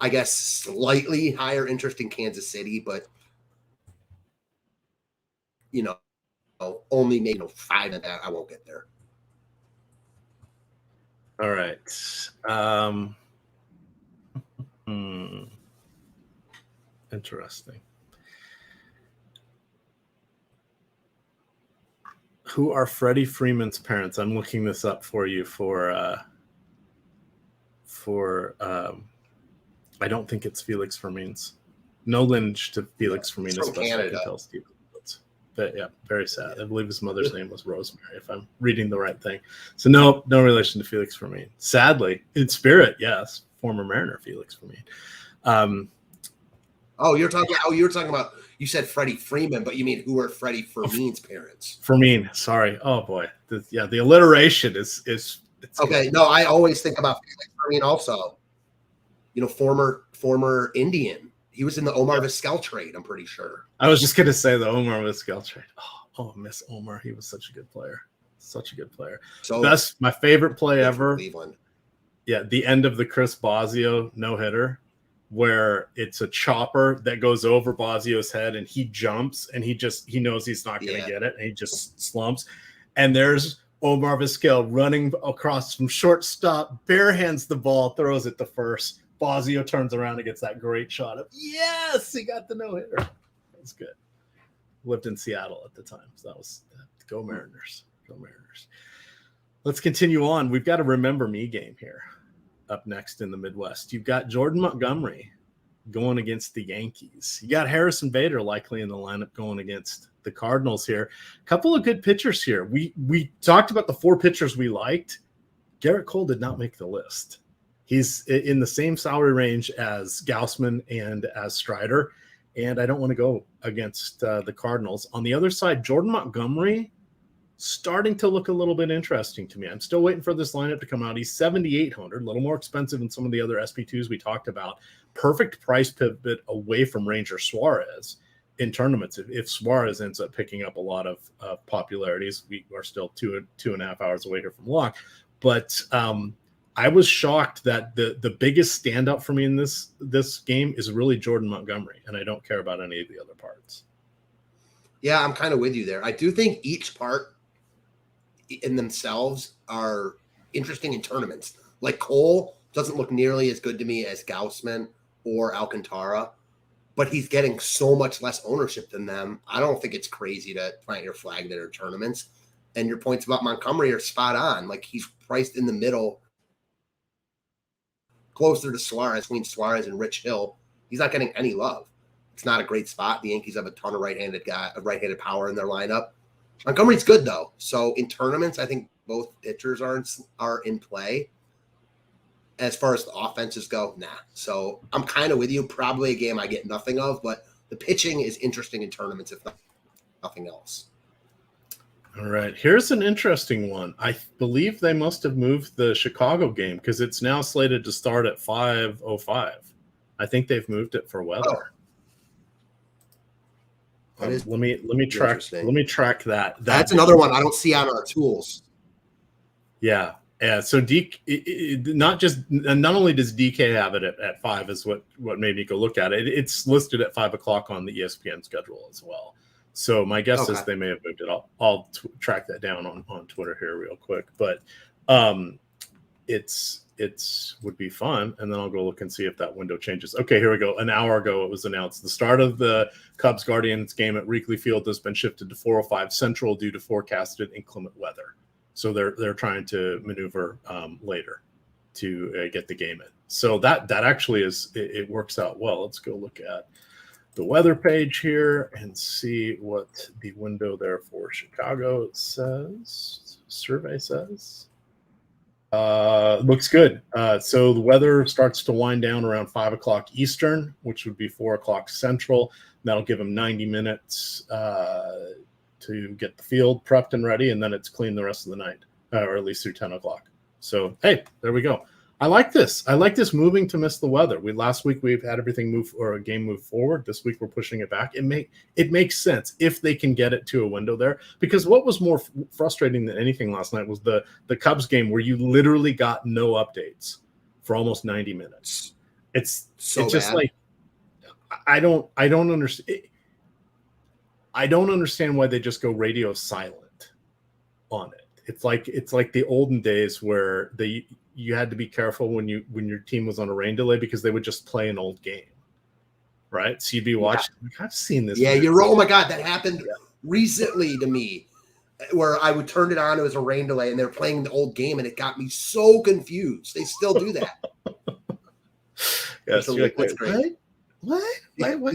I guess slightly higher interest in Kansas City, but only maybe 5 of that. I won't get there. All right. Interesting. Who are Freddie Freeman's parents? I'm looking this up for you I don't think it's Felix Fermin's. No lineage to Felix Fermin, as best I can tell, Steve. But yeah, very sad. I believe his mother's name was Rosemary, if I'm reading the right thing. So no relation to Felix Fermin. Sadly, in spirit, yes, former Mariner Felix Fermin. You were talking about. You said Freddie Freeman, but you mean who are Freddie Fermin's parents? Fermin, sorry. Oh boy, the alliteration is okay. Good. No, I always think about Felix Fermin also. Former Indian. He was in the Omar Vizquel trade, I'm pretty sure. I was just going to say the Omar Vizquel trade. Oh, miss Omar. He was such a good player. So my favorite play ever. Cleveland. Yeah, the end of the Chris Bosio no-hitter, where it's a chopper that goes over Bosio's head and he jumps and he knows he's not going to get it and he just slumps. And there's Omar Vizquel running across from shortstop, barehands the ball, throws it to first. Bosio turns around and gets that great shot of, yes, he got the no-hitter. That was good. Lived in Seattle at the time. So that was go Mariners. Go Mariners. Let's continue on. We've got a Remember Me game here up next in the Midwest. You've got Jordan Montgomery going against the Yankees. You got Harrison Bader likely in the lineup going against the Cardinals here. A couple of good pitchers here. We talked about the 4 pitchers we liked. Garrett Cole did not make the list. He's in the same salary range as Gausman and as Strider, and I don't want to go against the Cardinals. On the other side, Jordan Montgomery starting to look a little bit interesting to me. I'm still waiting for this lineup to come out. He's 7,800, a little more expensive than some of the other SP2s we talked about. Perfect price pivot away from Ranger Suarez in tournaments. If Suarez ends up picking up a lot of popularities, we are still 2.5 hours away here from lock. But I was shocked that the biggest standout for me in this game is really Jordan Montgomery, and I don't care about any of the other parts. Yeah, I'm kind of with you there. I do think each part in themselves are interesting in tournaments. Like Cole doesn't look nearly as good to me as Gausman or Alcantara, but he's getting so much less ownership than them. I don't think it's crazy to plant your flag there in tournaments. And your points about Montgomery are spot on. Like, he's priced in the middle, closer to Suarez, between Suarez and Rich Hill. He's not getting any love. It's not a great spot. The Yankees have a ton of right-handed power in their lineup. Montgomery's good though. So in tournaments, I think both pitchers are in play. As far as the offenses go, nah. So I'm kind of with you. Probably a game I get nothing of, but the pitching is interesting in tournaments, if nothing else. All right. Here's an interesting one. I believe they must have moved the Chicago game because it's now slated to start at 5:05. I think they've moved it for weather. Let me track that. That's another one I don't see on our tools. Yeah. Yeah. So not only does DK have it at 5 is what made me go look at it. It's listed at 5 o'clock on the ESPN schedule as well. So my guess is they may have moved it. I'll track that down on Twitter here real quick. But it's would be fun, and then I'll go look and see if that window changes. Okay, here we go. An hour ago, it was announced the start of the Cubs Guardians game at Wrigley Field has been shifted to 4:05 Central due to forecasted inclement weather. So they're trying to maneuver later to get the game in. So that actually it works out well. Let's go look at the weather page here and see what the window there for Chicago says. Survey says. Looks good. So the weather starts to wind down around 5 o'clock Eastern, which would be 4 o'clock Central. That'll give them 90 minutes to get the field prepped and ready, and then it's clean the rest of the night, or at least through 10 o'clock. So, hey, there we go. I like this. I like this moving to miss the weather. Last week we've had everything move, or a game move forward. This week we're pushing it back. It makes sense if they can get it to a window there. Because what was more frustrating than anything last night was the Cubs game where you literally got no updates for almost 90 minutes. It's just bad. Like I don't understand. I don't understand why they just go radio silent on it. It's like the olden days where you had to be careful when your team was on a rain delay because they would just play an old game, right? So you'd be watching. Yeah. I've seen this. Yeah, you're. Oh my God, that happened recently to me, where I would turn it on. It was a rain delay, and they were playing the old game, and it got me so confused. They still do that. Yes, like, what?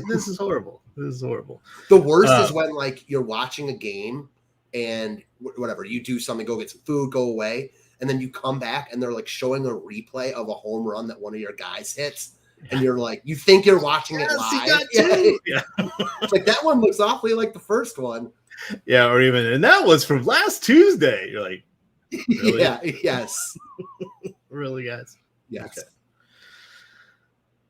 This is horrible. This is horrible. The worst is when like you're watching a game and whatever, you do something, go get some food, go away, and then you come back and they're like showing a replay of a home run that one of your guys hits, and you're like, you think you're watching it live. Yeah. It's like that one looks awfully like the first one. Yeah, or even, and that was from last Tuesday. You're like, really? Yeah, yes. Really, guys? Yes. Okay.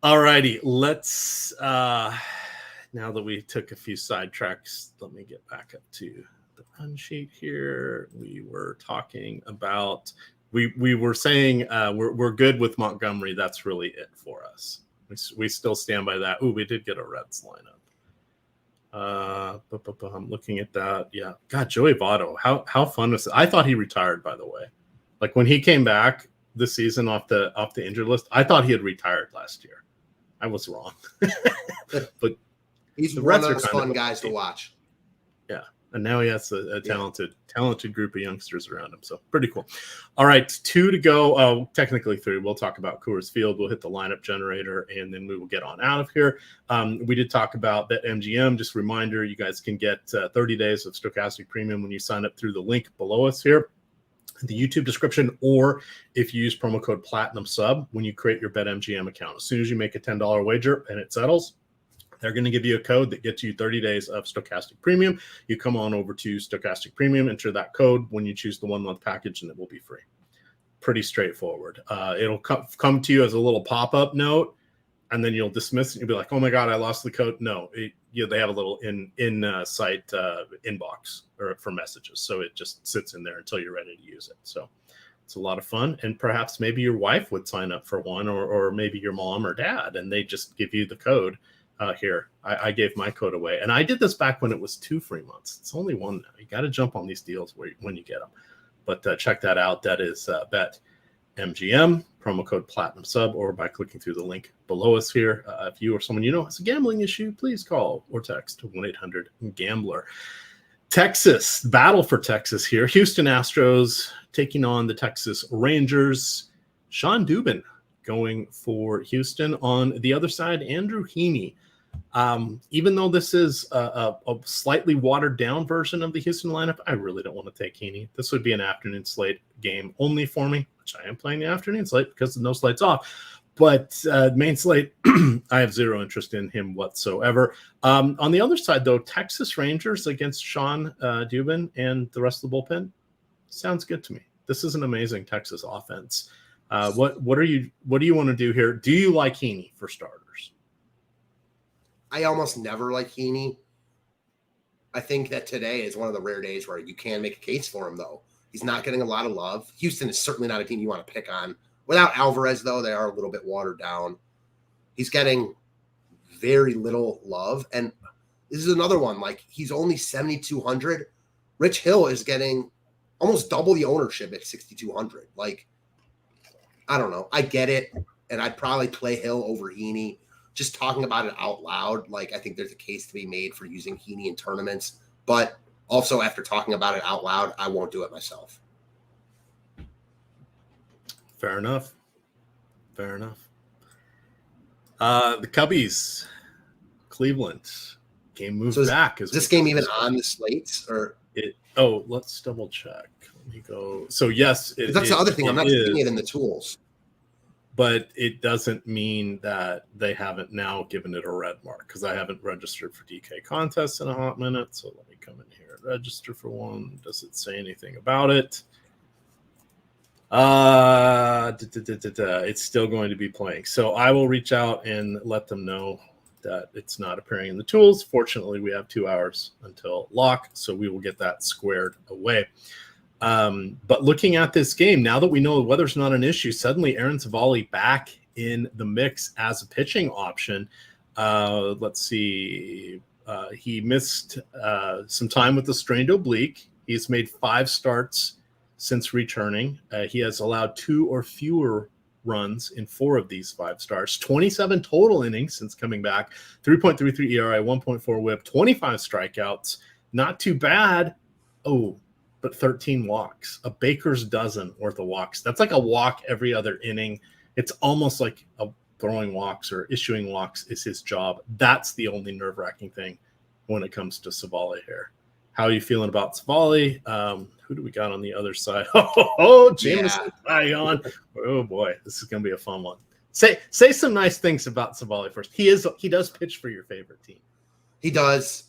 All righty, let's now that we took a few sidetracks, let me get back up to the run sheet here. We were talking about we were saying we're good with Montgomery. That's really it for us. We still stand by that. Ooh, we did get a Reds lineup. I'm looking at that. Yeah, God, Joey Votto. How fun was it? I thought he retired, by the way. Like when he came back this season off the injured list, I thought he had retired last year. I was wrong. But he's one of those fun guys to watch. Yeah. And now he has a talented group of youngsters around him. So pretty cool. All right, 2 to go. Oh, technically 3. We'll talk about Coors Field. We'll hit the lineup generator, and then we will get on out of here. We did talk about BetMGM. Just a reminder, you guys can get 30 days of Stochastic Premium when you sign up through the link below us here, the YouTube description, or if you use promo code Platinum Sub when you create your BetMGM account. As soon as you make a $10 wager and it settles, they're going to give you a code that gets you 30 days of Stochastic Premium. You come on over to Stochastic Premium, enter that code when you choose the 1-month package, and it will be free. Pretty straightforward. It'll come to you as a little pop-up note, and then you'll dismiss it. You'll be like, oh my God, I lost the code. No, they have a little in-site inbox or for messages. So it just sits in there until you're ready to use it. So it's a lot of fun. And perhaps maybe your wife would sign up for one, or maybe your mom or dad, and they just give you the code. Here, I gave my code away. And I did this back when it was 2 free months. It's only 1 now. You got to jump on these deals when you get them. But check that out. That is BetMGM, promo code Platinum Sub, or by clicking through the link below us here. If you or someone you know has a gambling issue, please call or text 1-800-GAMBLER. Texas, battle for Texas here. Houston Astros taking on the Texas Rangers. Sean Dubin going for Houston. On the other side, Andrew Heaney. Even though this is a slightly watered down version of the Houston lineup, I really don't want to take Heaney. This would be an afternoon slate game only for me, which I am playing the afternoon slate because no slates off. But main slate, I have zero interest in him whatsoever. On the other side, though, Texas Rangers against Sean Dubin and the rest of the bullpen sounds good to me. This is an amazing Texas offense. What do you want to do here? Do you like Heaney for starters? I almost never like Heaney. I think that today is one of the rare days where you can make a case for him, though. He's not getting a lot of love. Houston is certainly not a team you want to pick on. Without Alvarez, though, they are a little bit watered down. He's getting very little love. And this is another one. Like, he's only 7,200. Rich Hill is getting almost double the ownership at 6,200. Like, I don't know. I get it. And I'd probably play Hill over Heaney. Just talking about it out loud, like, I think there's a case to be made for using Heaney in tournaments. But also, after talking about it out loud, I won't do it myself. Fair enough. The Cubbies Cleveland. Game moved back. Is this game even on the slates or let's double check. Let me go. So yes, that's the other thing. I'm not seeing it in the tools. But it doesn't mean that they haven't now given it a red mark, because I haven't registered for DK contests in a hot minute. So let me come in here and register for one. Does it say anything about it? It's still going to be playing. So I will reach out and let them know that it's not appearing in the tools. Fortunately, we have 2 hours until lock, so we will get that squared away. But looking at this game, now that we know the weather's not an issue, suddenly Aaron Savali back in the mix as a pitching option. Let's see. He missed some time with the strained oblique. He's made 5 starts since returning. He has allowed 2 or fewer runs in 4 of these 5 starts. 27 total innings since coming back. 3.33 ERA, 1.4 WHIP, 25 strikeouts. Not too bad. But 13 walks, a baker's dozen worth of walks. That's like a walk every other inning. It's almost like throwing walks or issuing walks is his job. That's the only nerve-wracking thing when it comes to Savali here. How are you feeling about Savali? Who do we got on the other side? Jameson Taillon. Oh boy, this is going to be a fun one. Say some nice things about Savali first. He does pitch for your favorite team. He does.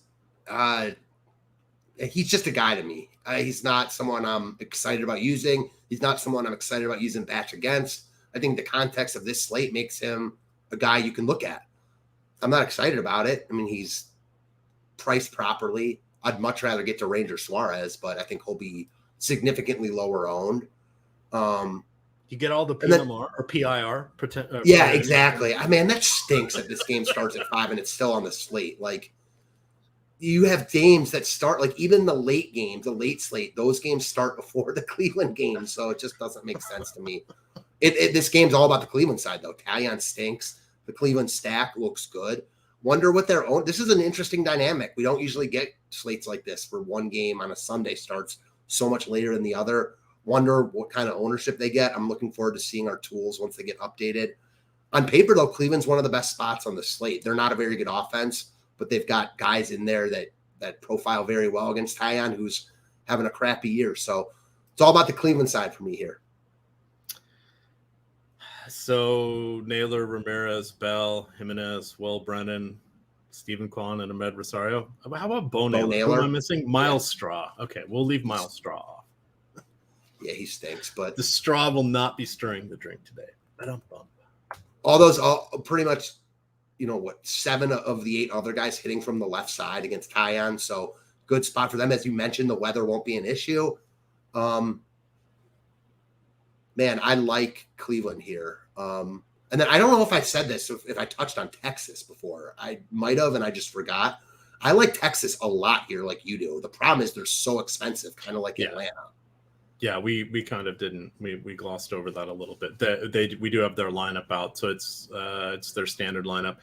He's just a guy to me. He's not someone I'm excited about using. He's not someone I'm excited about using bats against. I think the context of this slate makes him a guy you can look at. I'm not excited about it. I mean, he's priced properly. I'd much rather get to Ranger Suarez, but I think he'll be significantly lower owned. You get all the PMR or PIR. Yeah, exactly. I mean, that stinks that this game starts at 5 and it's still on the slate. Like, you have games that start, like even the late games, the late slate, those games start before the Cleveland games. So it just doesn't make sense to me. This game's all about the Cleveland side, though. Taillon stinks. The Cleveland stack looks good. Wonder what their own. This is an interesting dynamic. We don't usually get slates like this for one game on a Sunday starts so much later than the other. Wonder what kind of ownership they get. I'm looking forward to seeing our tools once they get updated. On paper, though, Cleveland's one of the best spots on the slate. They're not a very good offense, but they've got guys in there that profile very well against Taillon, who's having a crappy year. So it's all about the Cleveland side for me here. So Naylor, Ramirez, Bell, Jimenez, Will Brennan, Stephen Kwan, and Ahmed Rosario. How about Bo Naylor? Who am I missing? Miles Straw. Okay, we'll leave Miles Straw off. Yeah, he stinks, but the straw will not be stirring the drink today. All pretty much, 7 of the 8 other guys hitting from the left side against Taillon. So good spot for them. As you mentioned, the weather won't be an issue. Man, I like Cleveland here. And then I don't know if I said this, if I touched on Texas before. I might have, and I just forgot. I like Texas a lot here, like you do. The problem is they're so expensive, kind of like Atlanta. Yeah, we kind of didn't. We glossed over that a little bit. We do have their lineup out, so it's their standard lineup.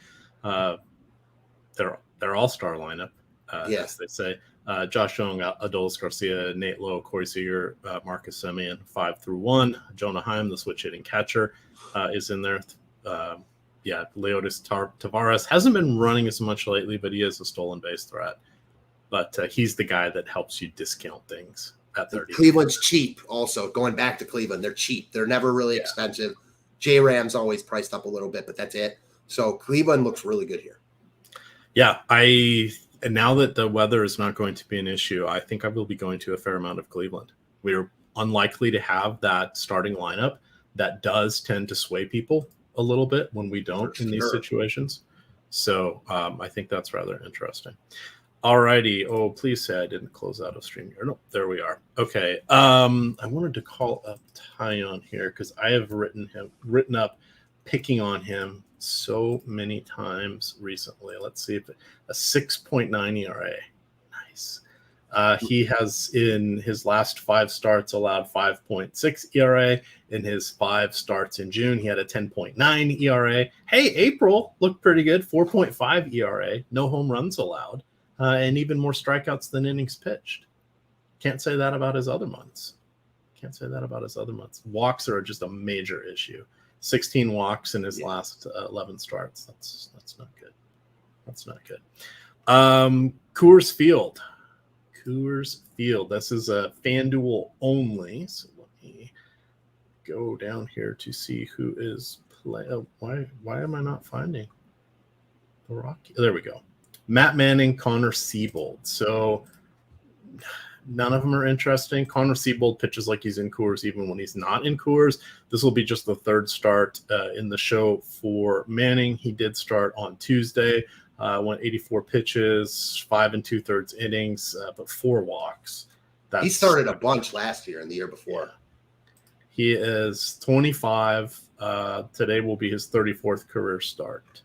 Their all-star lineup, as they say. Josh Young, Adolis Garcia, Nate Lowe, Corey Seager, Marcus Semien, 5 through 1. Jonah Heim, the switch hitting catcher, is in there. Leotis Tavares hasn't been running as much lately, but he is a stolen base threat. But he's the guy that helps you discount things at 30. Cleveland's cheap. Also, going back to Cleveland, they're cheap. They're never really expensive. J-Ram's always priced up a little bit, but that's it. So Cleveland looks really good here. Yeah, and now that the weather is not going to be an issue, I think I will be going to a fair amount of Cleveland. We're unlikely to have that starting lineup that does tend to sway people a little bit when we don't in these situations. So I think that's rather interesting. All righty. Oh, please say I didn't close out of stream here. No, there we are. Okay. I wanted to call up Taillon here because I have written up picking on him so many times recently. Let's see if a 6.9 ERA. Nice. He has in his last 5 starts allowed 5.6 ERA. In his 5 starts in June, he had a 10.9 ERA. Hey, April looked pretty good. 4.5 ERA. No home runs allowed. And even more strikeouts than innings pitched. Can't say that about his other months. Walks are just a major issue. 16 walks in his last 11 starts. That's not good. That's not good. Coors Field. This is a FanDuel only. So let me go down here to see who is playing. Oh, why am I not finding the Rocky? There we go. Matt Manning, Connor Siebold. So none of them are interesting. Connor Siebold pitches like he's in Coors even when he's not in Coors. This will be just the third start in the show for Manning. He did start on Tuesday. Went 84 pitches, 5 2/3 innings, but 4 walks. He started a bunch last year and the year before. He is 25. Today will be his 34th career start.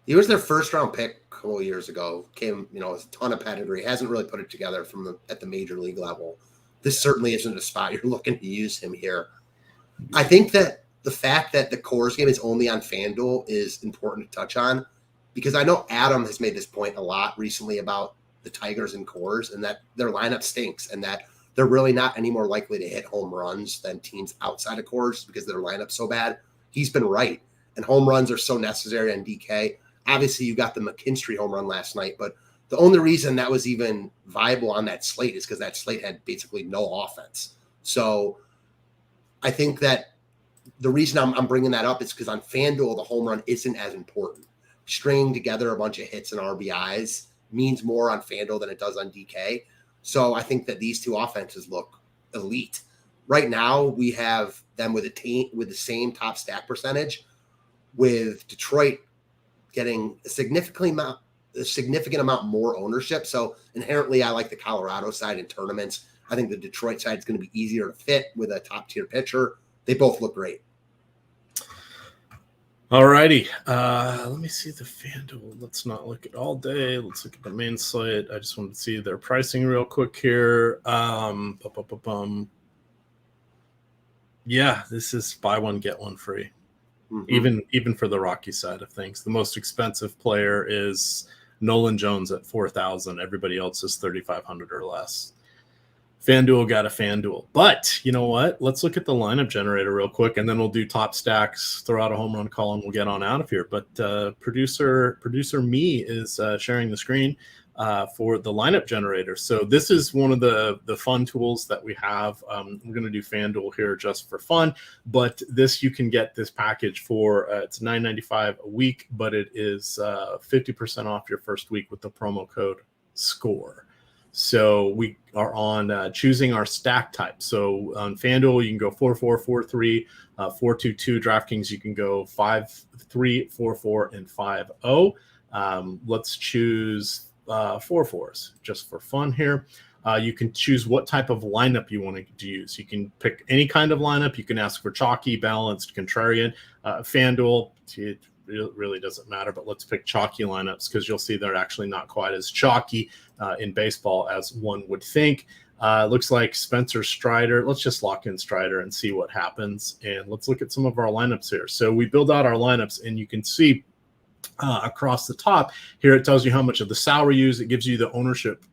He was their first round pick a couple of years ago. Came, with a ton of pedigree. Hasn't really put it together at the major league level. This certainly isn't a spot you're looking to use him here. I think that the fact that the Coors game is only on FanDuel is important to touch on, because I know Adam has made this point a lot recently about the Tigers and Coors, and that their lineup stinks, and that they're really not any more likely to hit home runs than teams outside of Coors because their lineup's so bad. He's been right, and home runs are so necessary on DK. Obviously, you got the McKinstry home run last night, but the only reason that was even viable on that slate is because that slate had basically no offense. So I think that the reason I'm bringing that up is because on FanDuel, the home run isn't as important. Stringing together a bunch of hits and RBIs means more on FanDuel than it does on DK. So I think that these two offenses look elite. Right now, we have them with the same top stack percentage, with Detroit getting a significant amount more ownership. So inherently, I like the Colorado side in tournaments. I think the Detroit side is going to be easier to fit with a top tier pitcher. They both look great. All righty. Let me see the FanDuel. Let's not look at all day. Let's look at the main slate. I just wanted to see their pricing real quick here. Yeah, this is buy one, get one free. Mm-hmm. Even for the Rocky side of things. The most expensive player is Nolan Jones at $4,000. Everybody else is $3,500 or less. FanDuel got a FanDuel. But you know what? Let's look at the lineup generator real quick, and then we'll do top stacks, throw out a home run call, and we'll get on out of here. But producer me is sharing the screen for the lineup generator. So this is one of the fun tools that we have. We're going to do FanDuel here just for fun, but you can get this package for it's $9.95 a week, but it is 50% off your first week with the promo code SCORE. So we are on choosing our stack type. So on FanDuel, you can go 4-4, 4-3, 4-2-2. DraftKings, you can go 5-3, 4-4, and 5-0. Let's choose 4-4s just for fun here. You can choose what type of lineup you want to use. You can pick any kind of lineup. You can ask for chalky, balanced, contrarian. FanDuel, it really doesn't matter, but let's pick chalky lineups because you'll see they're actually not quite as chalky in baseball as one would think. Looks like Spencer Strider. Let's just lock in Strider and see what happens. And let's look at some of our lineups here. So we build out our lineups, and you can see across the top here, it tells you how much of the salary you use. It gives you the ownership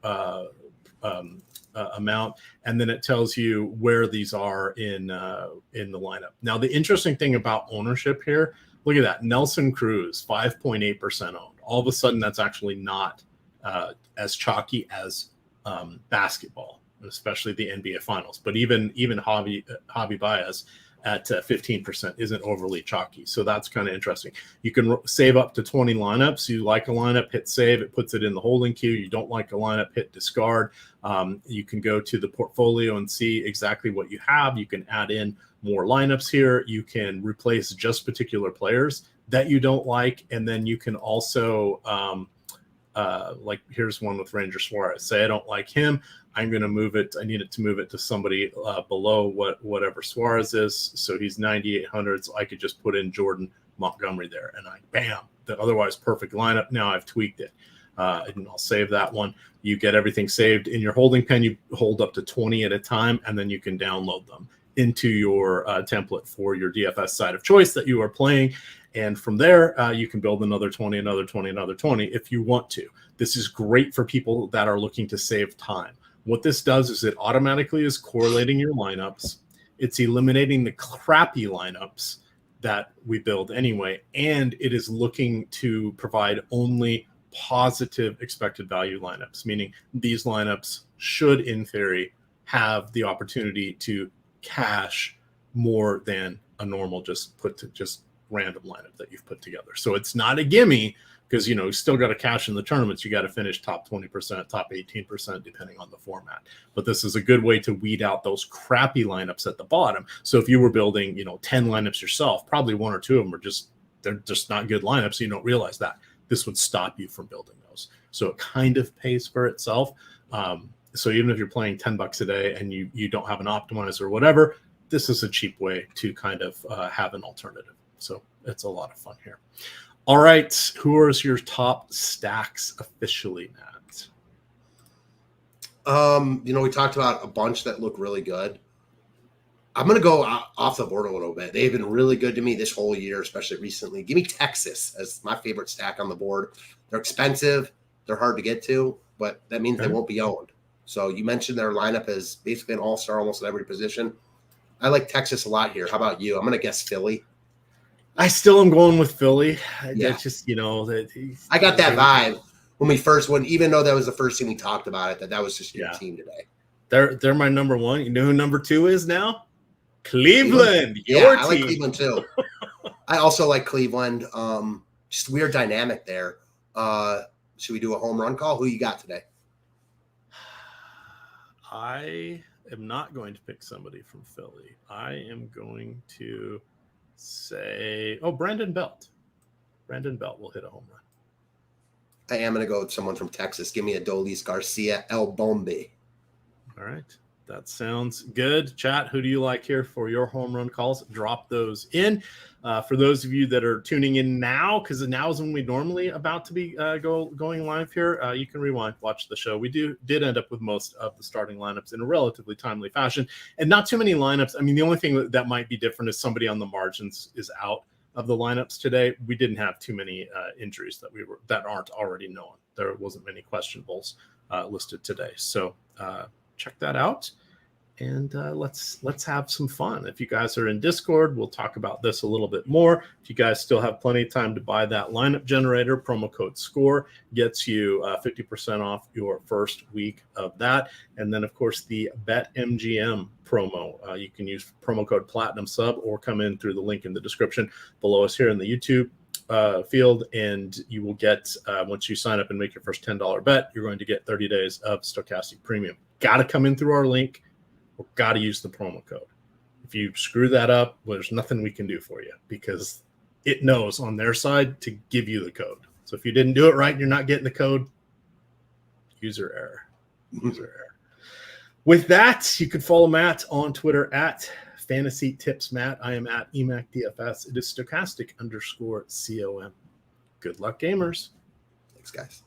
amount, and then it tells you where these are in the lineup. Now, the interesting thing about ownership here, look at that. Nelson Cruz, 5.8% owned. All of a sudden, that's actually not as chalky as basketball, especially the NBA Finals. But even Javi Baez at 15% isn't overly chalky. So that's kind of interesting. You can save up to 20 lineups. You like a lineup, hit save. It puts it in the holding queue. You don't like a lineup, hit discard. You can go to the portfolio and see exactly what you have. You can add in more lineups here. You can replace just particular players that you don't like. And then you can also, like here's one with Ranger Suarez. Say I don't like him. I'm going to move it. I need it to move it to somebody below whatever Suarez is. So he's 9,800. So I could just put in Jordan Montgomery there, and bam, the otherwise perfect lineup. Now I've tweaked it. And I'll save that one. You get everything saved in your holding pen. You hold up to 20 at a time, and then you can download them into your template for your DFS side of choice that you are playing. And from there, you can build another 20, another 20, another 20 if you want to. This is great for people that are looking to save time. What this does is it automatically is correlating your lineups. It's eliminating the crappy lineups, that we build anyway, and it is looking to provide only positive expected value lineups, meaning these lineups should, in theory, have the opportunity to cash more than a normal just random lineup that you've put together. So it's not a gimme, because you still got to cash in the tournaments. You got to finish top 20%, top 18%, depending on the format. But this is a good way to weed out those crappy lineups at the bottom. So if you were building 10 lineups yourself, probably one or two of them they're just not good lineups. So you don't realize that. This would stop you from building those. So it kind of pays for itself. So even if you're playing $10 a day and you don't have an optimizer or whatever, this is a cheap way to kind of have an alternative. So it's a lot of fun here. All right, who are your top stacks officially, Matt? We talked about a bunch that look really good. I'm going to go off the board a little bit. They've been really good to me this whole year, especially recently. Give me Texas as my favorite stack on the board. They're expensive. They're hard to get to, but that means they won't be owned. So you mentioned their lineup is basically an all-star almost at every position. I like Texas a lot here. How about you? I'm going to guess Philly. I still am going with Philly. Yeah. That's just, I got that vibe when we first went, even though that was the first team we talked about it, that was just your team today. They're my number one. You know who number two is now? Cleveland. Your team. I like Cleveland too. I also like Cleveland. Just weird dynamic there. Should we do a home run call? Who you got today? I am not going to pick somebody from Philly. I am going to say, Brandon Belt. Brandon Belt will hit a home run. I am going to go with someone from Texas. Give me a Dolis Garcia El Bombi. All right. That sounds good. Chat, who do you like here for your home run calls? Drop those in. For those of you that are tuning in now, because now is when we normally about to be going live here, you can rewind, watch the show. We did end up with most of the starting lineups in a relatively timely fashion, and not too many lineups. I mean, the only thing that might be different is somebody on the margins is out of the lineups today. We didn't have too many injuries that aren't already known. There wasn't many questionables listed today, so check that out. And let's have some fun. If you guys are in Discord, we'll talk about this a little bit more. If you guys still have plenty of time to buy that lineup generator, promo code SCORE gets you 50% off your first week of that. And then, of course, the BetMGM promo. You can use promo code Platinum Sub or come in through the link in the description below us here in the YouTube field, and you will get, once you sign up and make your first $10 bet, you're going to get 30 days of Stochastic Premium. Got to come in through our link. We've got to use the promo code. If you screw that up, well, there's nothing we can do for you because it knows on their side to give you the code. So if you didn't do it right and you're not getting the code, user error. User error. With that, you can follow Matt on Twitter at Fantasy Tips Matt. I am at EMac DFS. It is Stochastic _COM. Good luck, gamers. Thanks, guys.